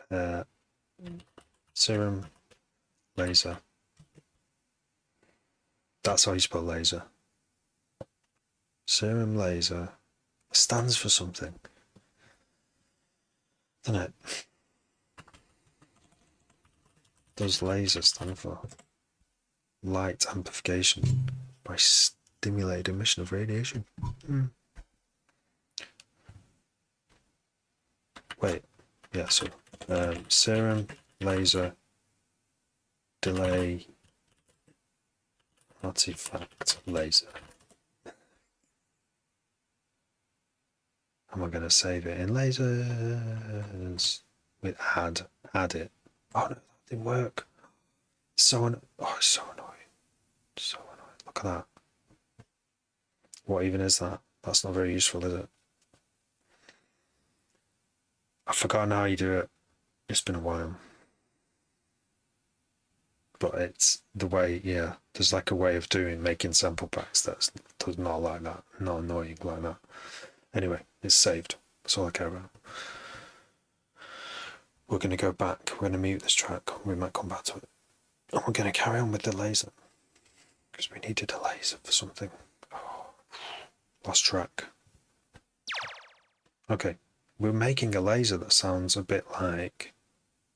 fair. Serum laser. That's how you spell laser. Serum laser stands for something, doesn't it? Does laser stand for? Light amplification by stimulated emission of radiation. Wait, yeah, so serum, laser, delay, artifact, laser. Am I going to save it in lasers? With add it. Oh no, that didn't work. It's so annoying. So annoying. Look at that. What even is that? That's not very useful, is it? I've forgotten how you do it. It's been a while. But it's the way, yeah, there's like a way of making sample packs that's not like that, not annoying like that. Anyway, it's saved. That's all I care about. We're going to go back. We're going to mute this track. We might come back to it. And we're going to carry on with the laser. Because we needed a laser for something. Oh, lost track. Okay. We're making a laser that sounds a bit like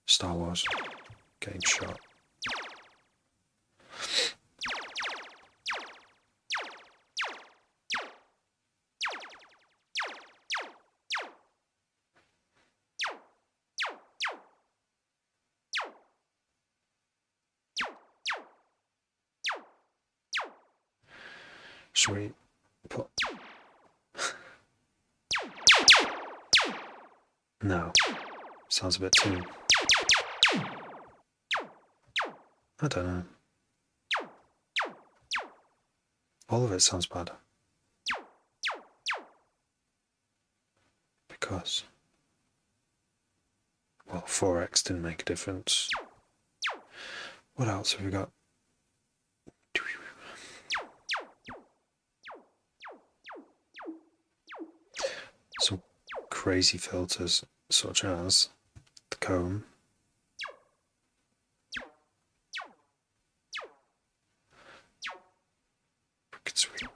Star Wars game shot. Should we put... No. Sounds a bit too... I don't know. All of it sounds bad. Because... Well, 4x didn't make a difference. What else have we got? Some crazy filters, such as the comb. Wicked sweet.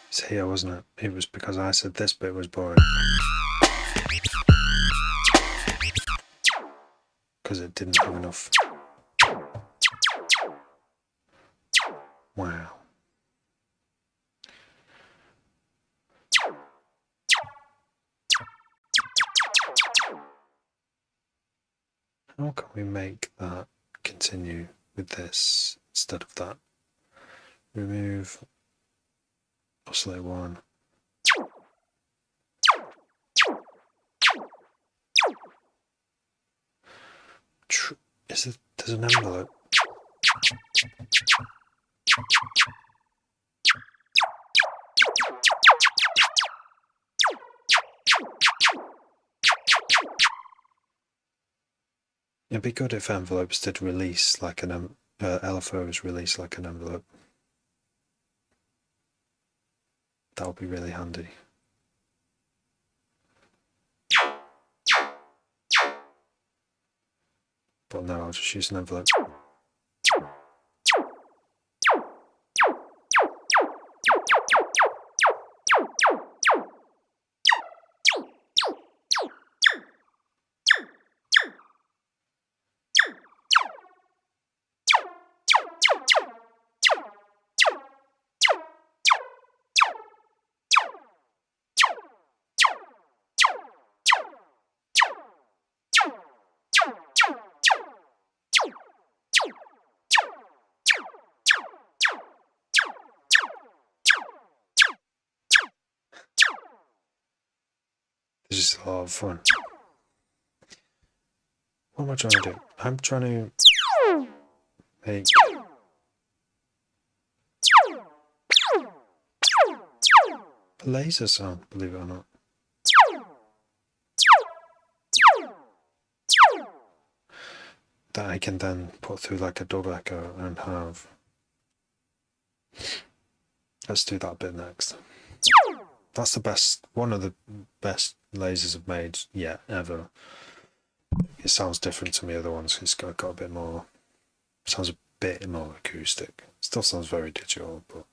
It's here, wasn't it? It was because I said this bit was boring. Because it didn't have enough. Wow. How can we make that continue with this instead of that? Remove oscillate 1. There's an envelope. It'd be good if envelopes did release like an LFOs release like an envelope. That would be really handy. But no, I'll just use an envelope. It's just a lot of fun. What am I trying to do? I'm trying to make a laser sound, believe it or not. That I can then put through like a double echo and have. Let's do that bit next. That's the best, one of the best lasers I've made yet, ever. It sounds different to the other ones. It's got a bit more, sounds a bit more acoustic. Still sounds very digital, but.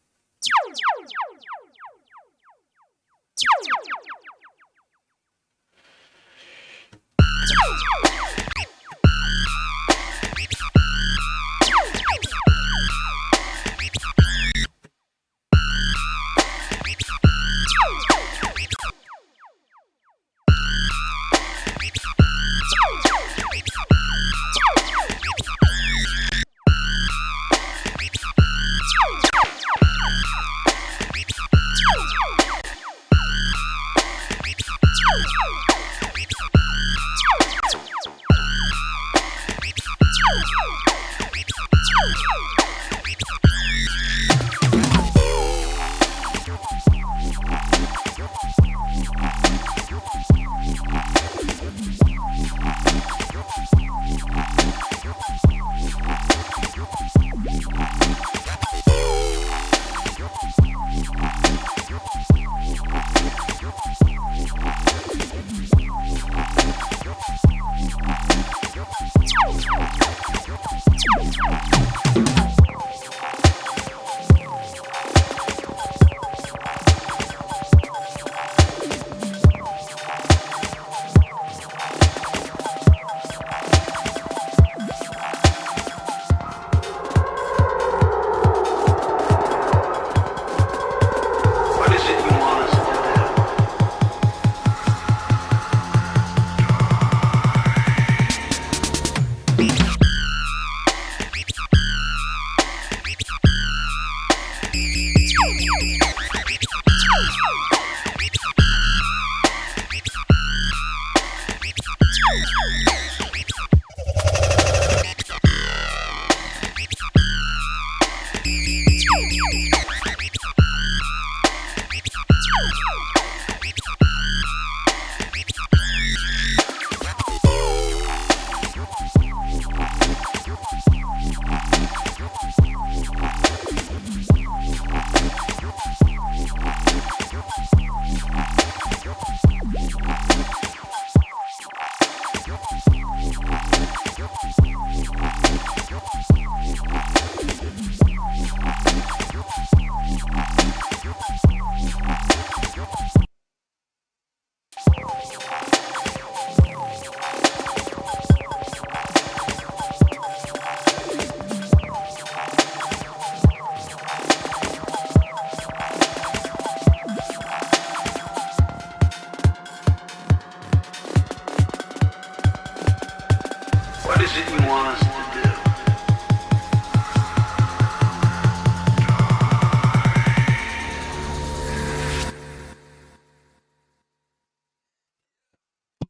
What is it you want us to do?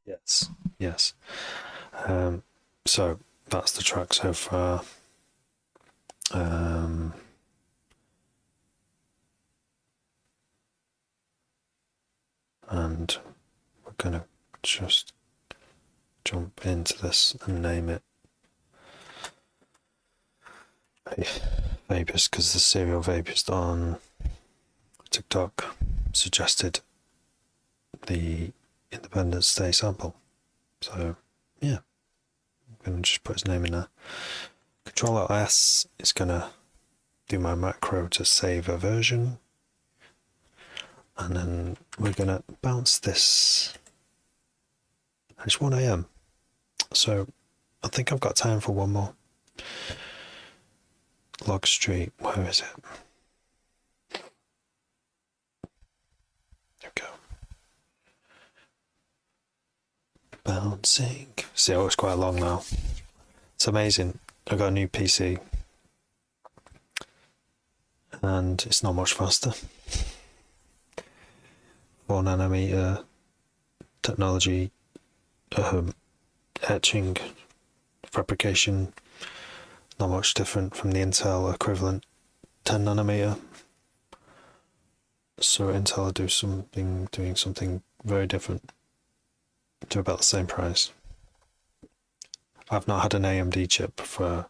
Yes, yes. So that's the track so far. And we're gonna just jump into this and name it Vapors, because the serial Vapors on TikTok suggested the Independence Day sample. So yeah, I'm gonna just put his name in there. Control S is gonna do my macro to save a version, and then we're gonna bounce this. It's 1 a.m. so I think I've got time for one more. Log Street, where is it? There we go. Bouncing. See, oh, it's quite long now. It's amazing. I got a new PC and it's not much faster. 4nm technology, etching, fabrication, not much different from the Intel equivalent 10nm. So Intel are doing something very different to about the same price. I've not had an AMD chip for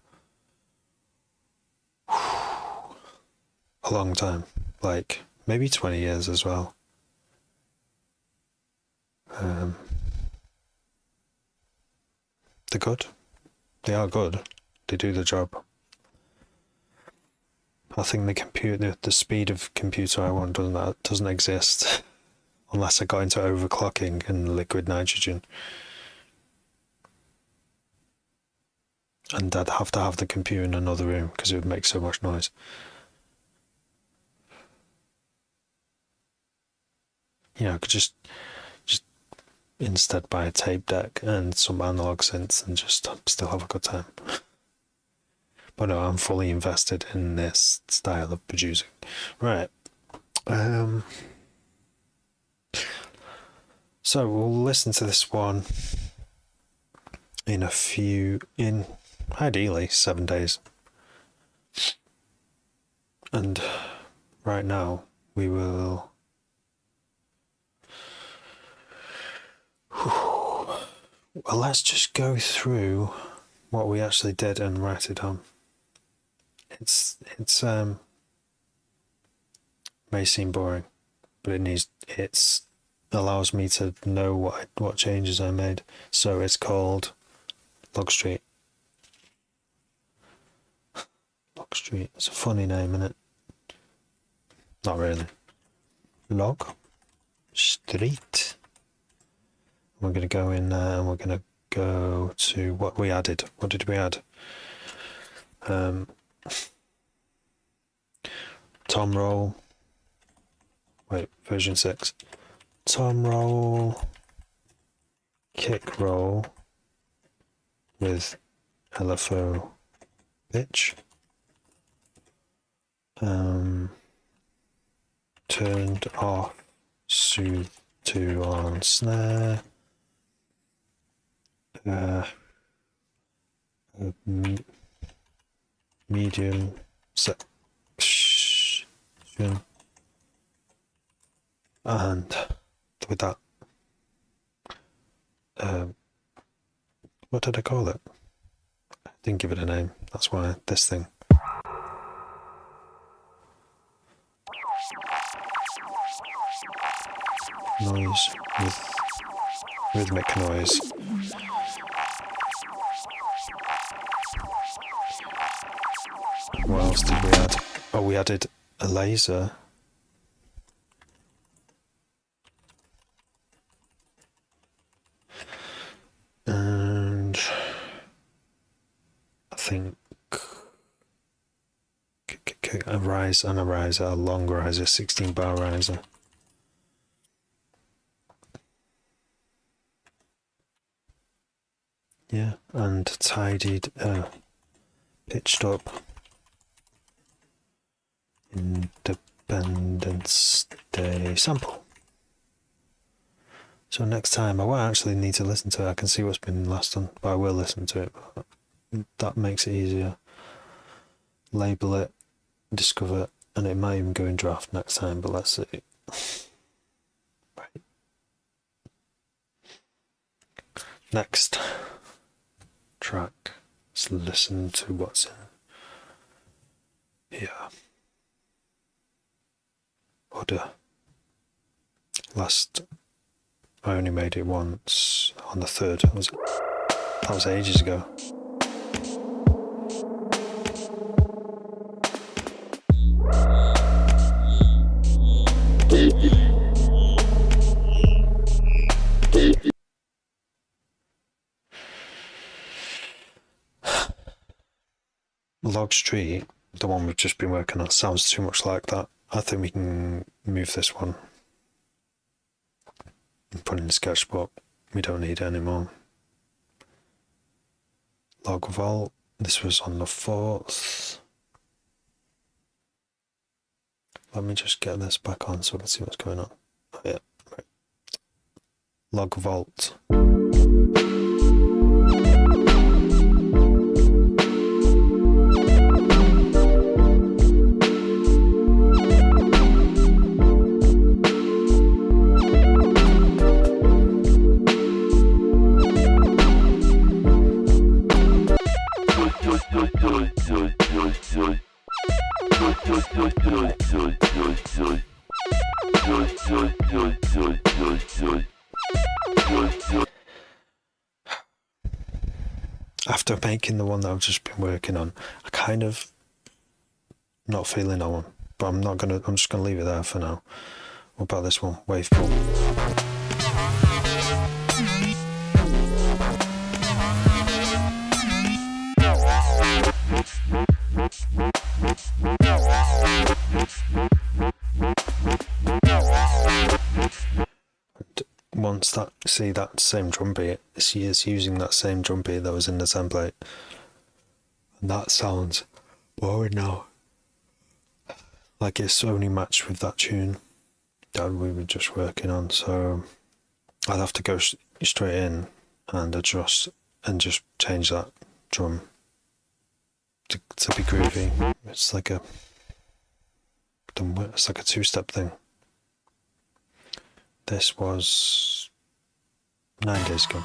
a long time, like maybe 20 years as well. They're good. They are good. They do the job. I think the speed of computer I want doesn't exist unless I got into overclocking and liquid nitrogen. And I'd have to have the computer in another room because it would make so much noise. You know, I could just instead buy a tape deck and some analog synths and just still have a good time. But no, I'm fully invested in this style of producing. Right. So we'll listen to this one in ideally 7 days. And right now we will well, let's just go through what we actually did and write it on. It's may seem boring, but it allows me to know what changes I made. So it's called Log Street. Log Street. It's a funny name, isn't it? Not really. Log Street. We're going to go in there and we're going to go to what we added. What did we add? Tom roll. Wait, version 6. Tom roll. Kick roll with LFO pitch. turned off soothe 2 on snare. Medium section, and with that, what did I call it? I didn't give it a name. That's why this thing. Noise with rhythmic noise. What else did we add? Oh, we added a laser. And I think a rise and a riser, a long riser, 16 bar riser. Yeah, and tidied, pitched up Independence Day sample. So next time, I won't actually need to listen to it. I can see what's been last done, but I will listen to it. But that makes it easier. Label it, discover it, and it might even go in draft next time, but let's see. Right. Next track. Let's listen to what's in here. Order. I only made it once on the 3rd. That was ages ago. Log Street, the one we've just been working on, sounds too much like that. I think we can move this one and put it in the sketchbook. We don't need it anymore. Log Vault, this was on the 4th. Let me just get this back on so I can see what's going on. Oh, yeah, right. Log Vault. After making the one that I've just been working on, I kind of not feeling that one, but I'm just gonna leave it there for now. What about this one? Wave pool. Once that same drum beat, she is using that same drum beat that was in the template, and that sounds boring now. Like it's only matched with that tune that we were just working on, so I'll have to go straight in and adjust and just change that drum to be groovy. It's like a 2-step thing. This was 9 days ago.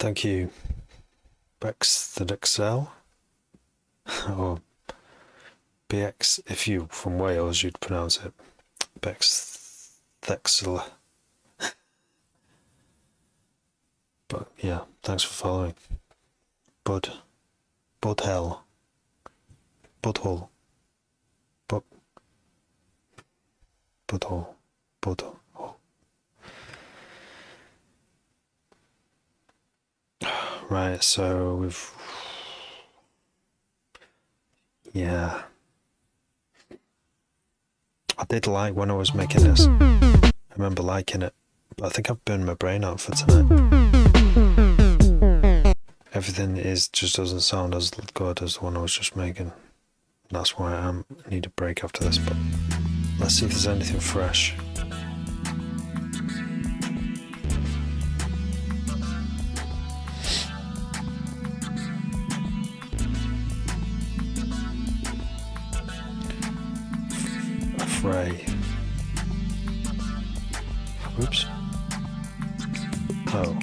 Thank you, Bex the Excel, or BX if you from Wales you'd pronounce it Bex Thexel. But yeah, thanks for following. Bud. Bud Hell. Budhole. Bud. Budhole. Budhole. Right, so we've... Yeah. I did like when I was making this. I remember liking it. But I think I've burned my brain out for tonight. Everything just doesn't sound as good as the one I was just making. That's why I need a break after this, but let's see if there's anything fresh. Fray. Oops. Oh.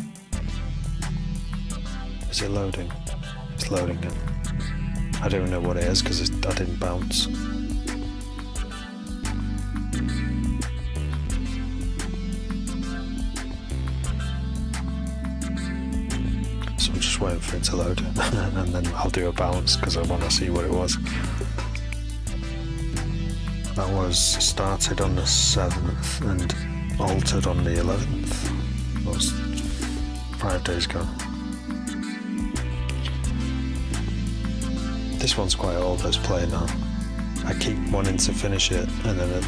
Is it loading? It's loading it. I don't know what it is because I didn't bounce. So I'm just waiting for it to load and then I'll do a bounce because I want to see what it was. That was started on the 7th and altered on the 11th. That was 5 days ago. This one's quite old, let's play now. I keep wanting to finish it and then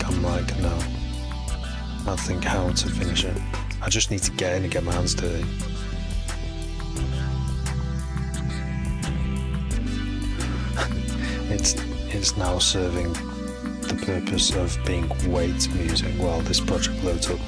I'm like, no. I don't think how to finish it. I just need to get in and get my hands dirty. It's now serving the purpose of being wait music while this project loads up.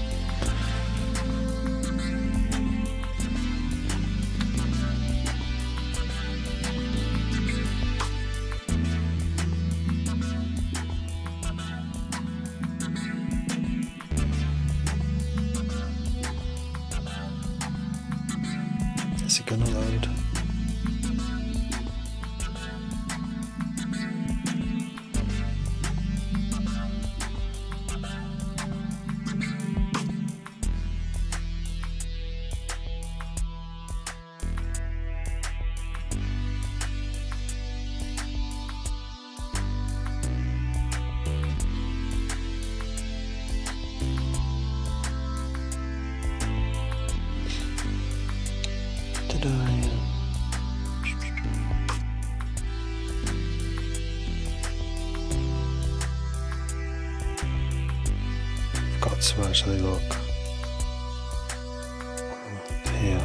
Is it gonna load? Did I? Forgot to actually look. Here.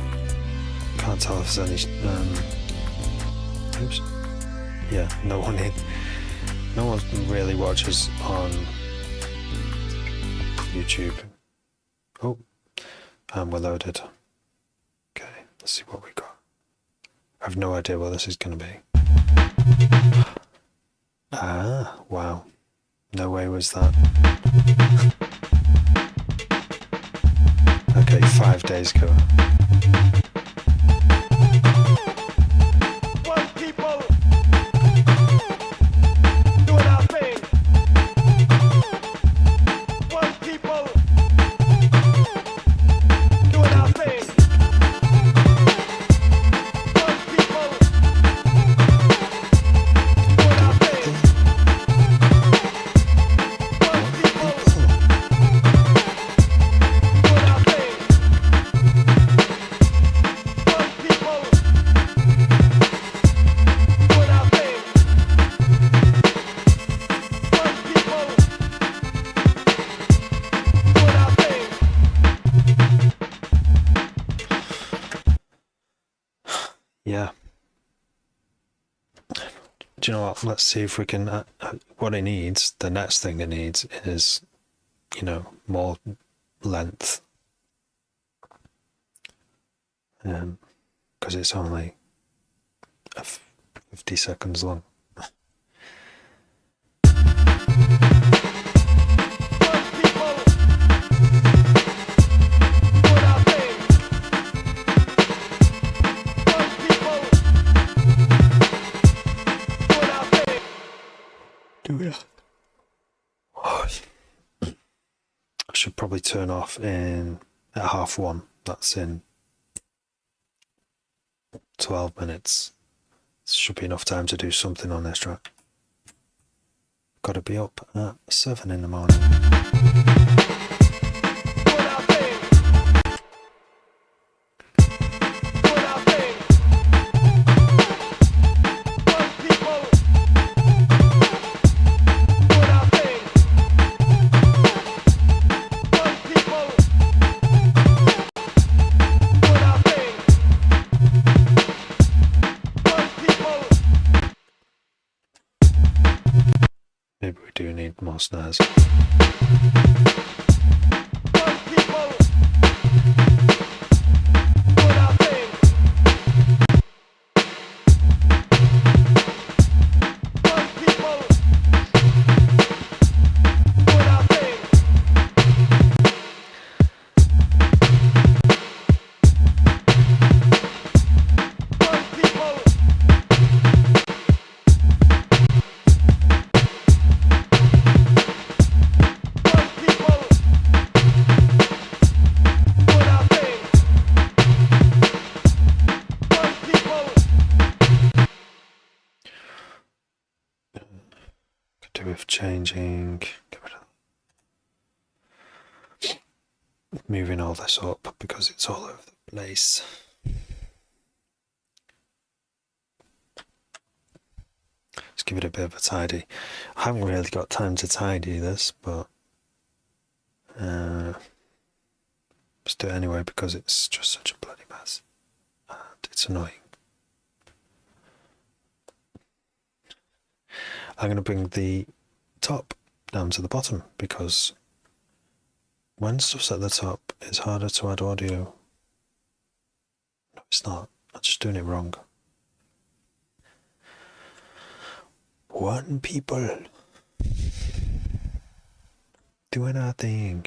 Can't tell if there's any. Oops. Yeah, no one really watches on YouTube. Oh, and we're loaded. Okay, let's see what we got. I have no idea what this is going to be. Ah, wow. No way was that. Okay, 5 days ago. One people doing our thing. One people doing our thing. One people doing our thing. One people doing our thing. One people doing our thing. One people doing our thing. Yeah. Do you know what? Let's see if we can. What it needs, the next thing it needs is, more length. Because it's only 50 seconds long. One people doing our thing. One people doing our thing. Do it. I should probably turn off at 1:30. That's in 12 minutes. Should be enough time to do something on this track. Got to be up at 7 in the morning. Maybe we do need more snares. With changing, get rid of, moving all this up because it's all over the place. Let's give it a bit of a tidy. I haven't really got time to tidy this, but let's do it anyway because it's just such a bloody mess and it's annoying. I'm going to bring the top down to the bottom because when stuff's at the top, it's harder to add audio. No, it's not. I'm just doing it wrong. One people doing our thing.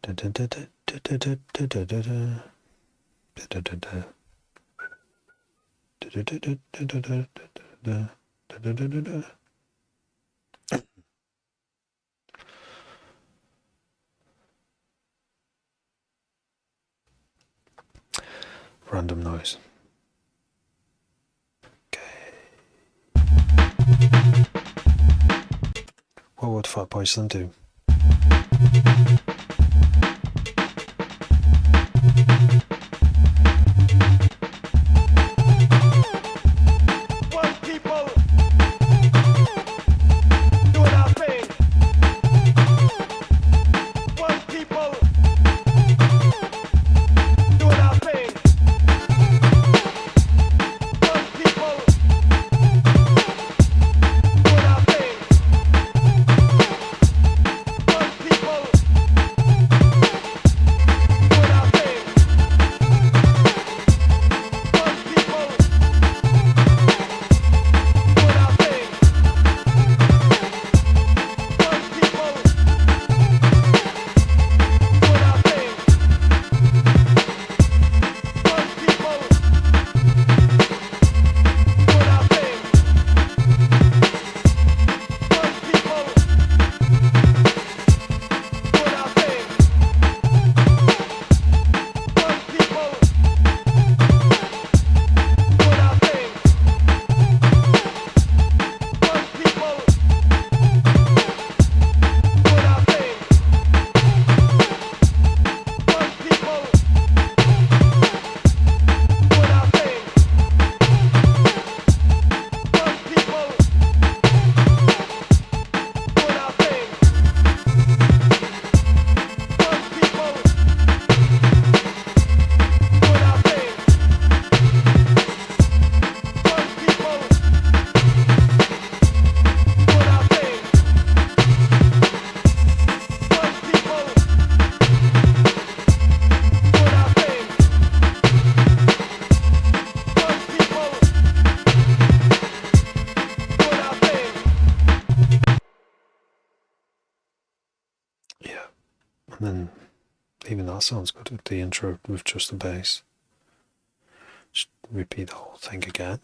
Da, da, da, da, da, da, da, da, da, da, da, da, da. Random noise. Okay. What would Fatboy Slim do? And then even that sounds good with the intro with just the bass. Just repeat the whole thing again.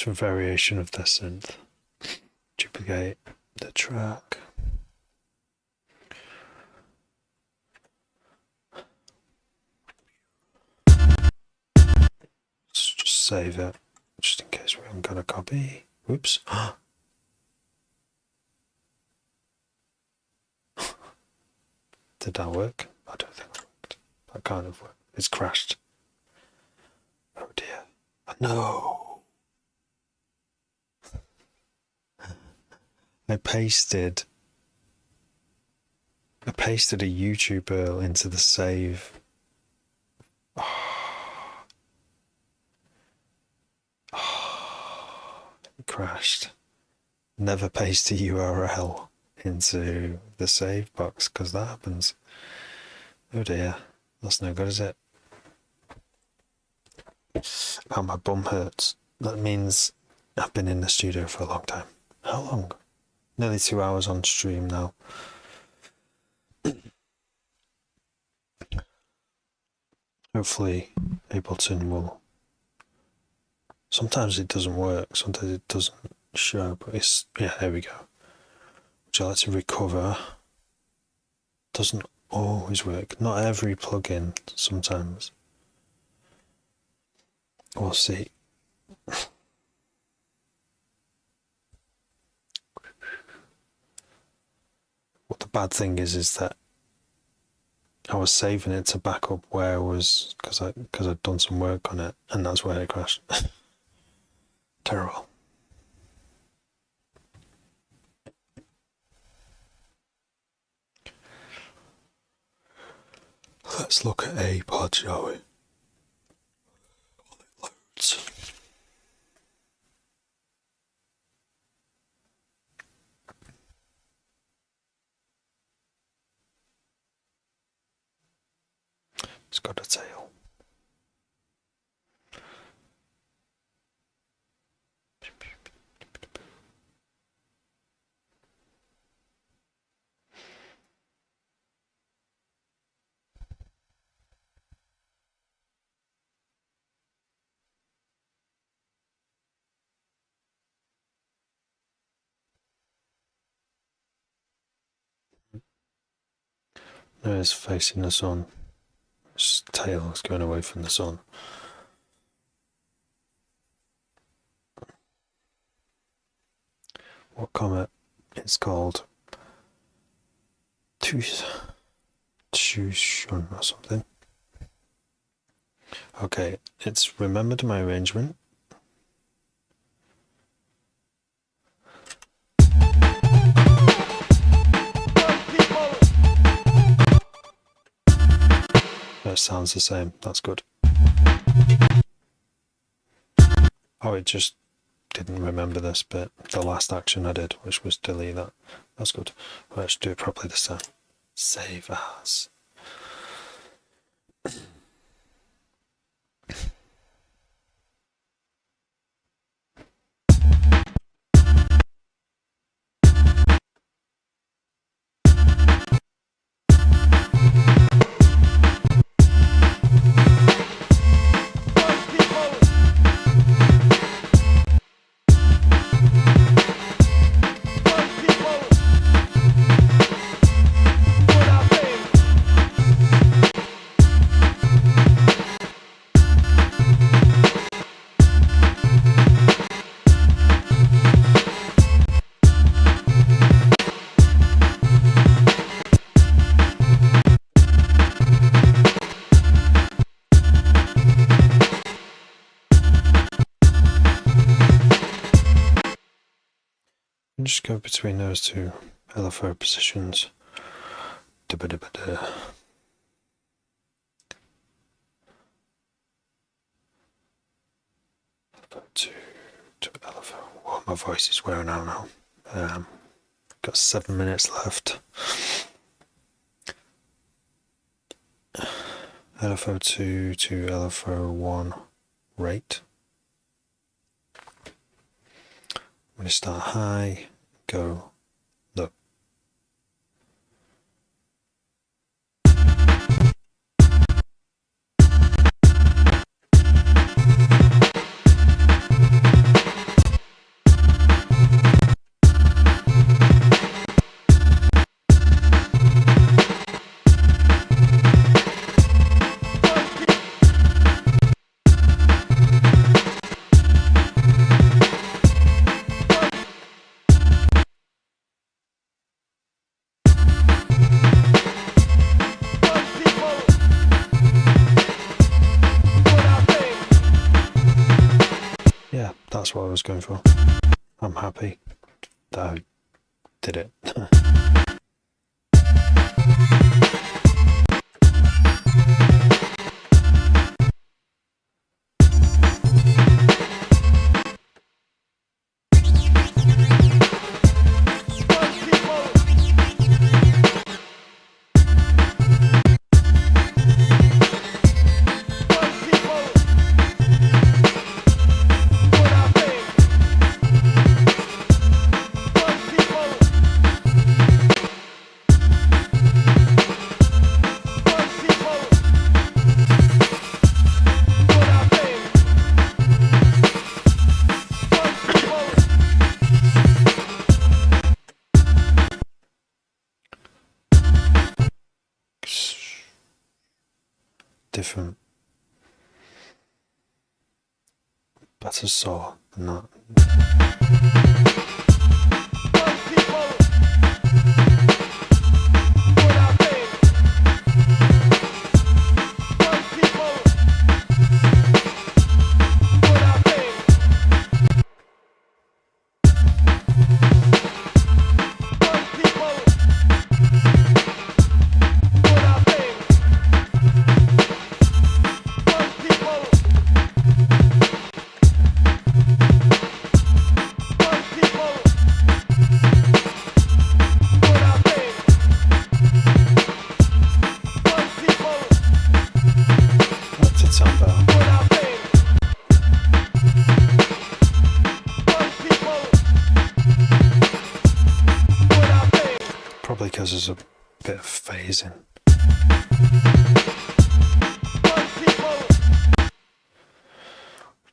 just a variation of the synth. Duplicate the track. Let's just save it, just in case we haven't got a copy. Whoops. Did that work? I don't think it worked. That kind of worked. It's crashed. Oh dear. No. I pasted a YouTube URL into the save. It crashed. Never paste a URL into the save box because that happens. Oh dear. That's no good, is it? Oh, my bum hurts. That means I've been in the studio for a long time. How long? Nearly 2 hours on stream now. Hopefully Ableton will... Sometimes it doesn't work, sometimes it doesn't show, but it's... Yeah, there we go. Would you like to recover? Doesn't always work. Not every plugin, sometimes. We'll see. What the bad thing is that I was saving it to back up where I was, because I'd done some work on it, and that's where it crashed. Terrible. Let's look at a pod, shall we? While it loads. It's got a tail. No, it's facing the sun. Its tail is going away from the sun. What comet? It's called Tushun or something. Okay, it's remembered my arrangement. That sounds the same. That's good. Oh, it just didn't remember this bit. The last action I did, which was delete that. That's good. Let's do it properly this time. Save as. Just go between those two LFO positions. LFO to LFO. Oh, my voice is wearing out now. Got 7 minutes left. LFO2 to LFO1 rate. I'm going to start high, go low. That's what I was going for. I'm happy that I did it. Different. Better saw than that. That did sound better. Probably because there's a bit of phasing.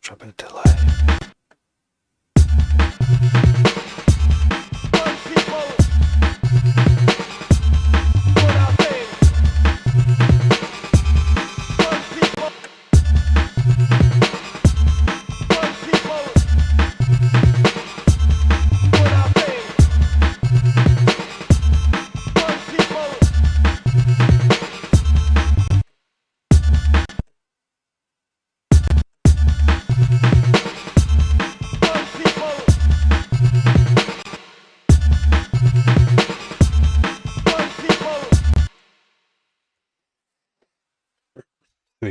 Try a bit of delay.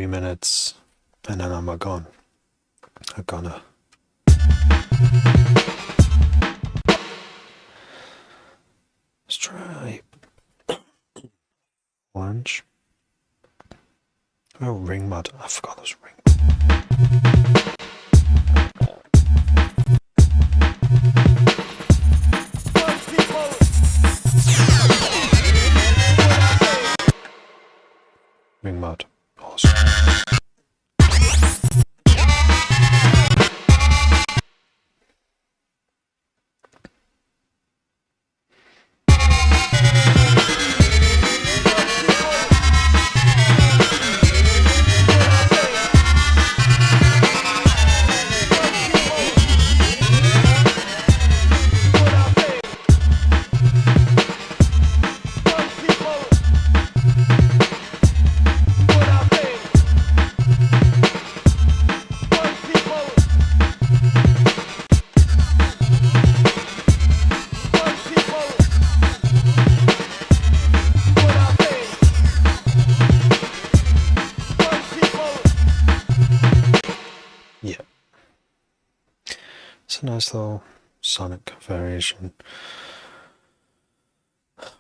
Minutes and then I'm gone. I'm gonna. Let's try orange. Oh, ring mud. I forgot those ring. Ring mud. Awesome. It's a nice little sonic variation.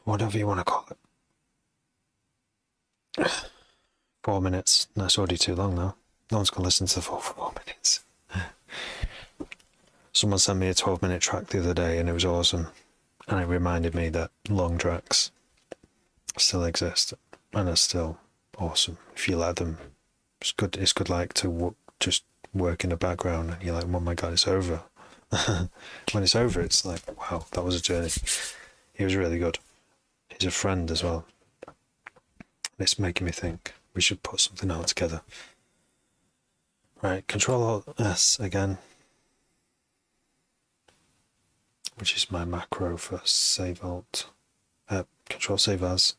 Whatever you want to call it. 4 minutes. That's already too long now. No one's going to listen to the full 4 minutes. Someone sent me a 12-minute track the other day and it was awesome. And it reminded me that long tracks still exist and are still awesome if you let them. It's good like to just work in the background and you're like, oh my god, it's over. When it's over, it's like, wow, that was a journey. He was really good. He's a friend as well. It's making me think we should put something out together. Right, Control-Alt-S again, which is my macro for save alt. Control save as,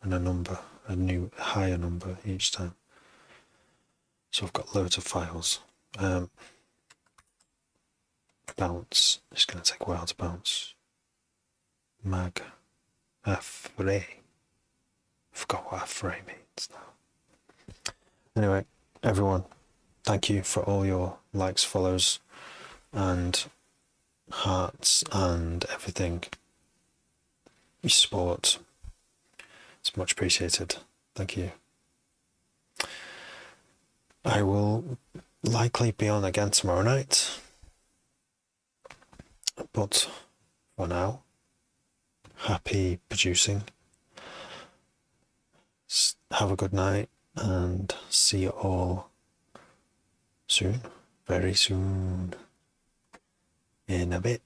and a number, a new higher number each time. So I've got loads of files. bounce. It's going to take a while to bounce. Mag Afray. Forgot what Afray means now. Anyway, everyone, thank you for all your likes, follows, and hearts and everything. Your support. It's much appreciated. Thank you. I will likely be on again tomorrow night. But for now, happy producing. Have a good night and see you all soon. Very soon. In a bit.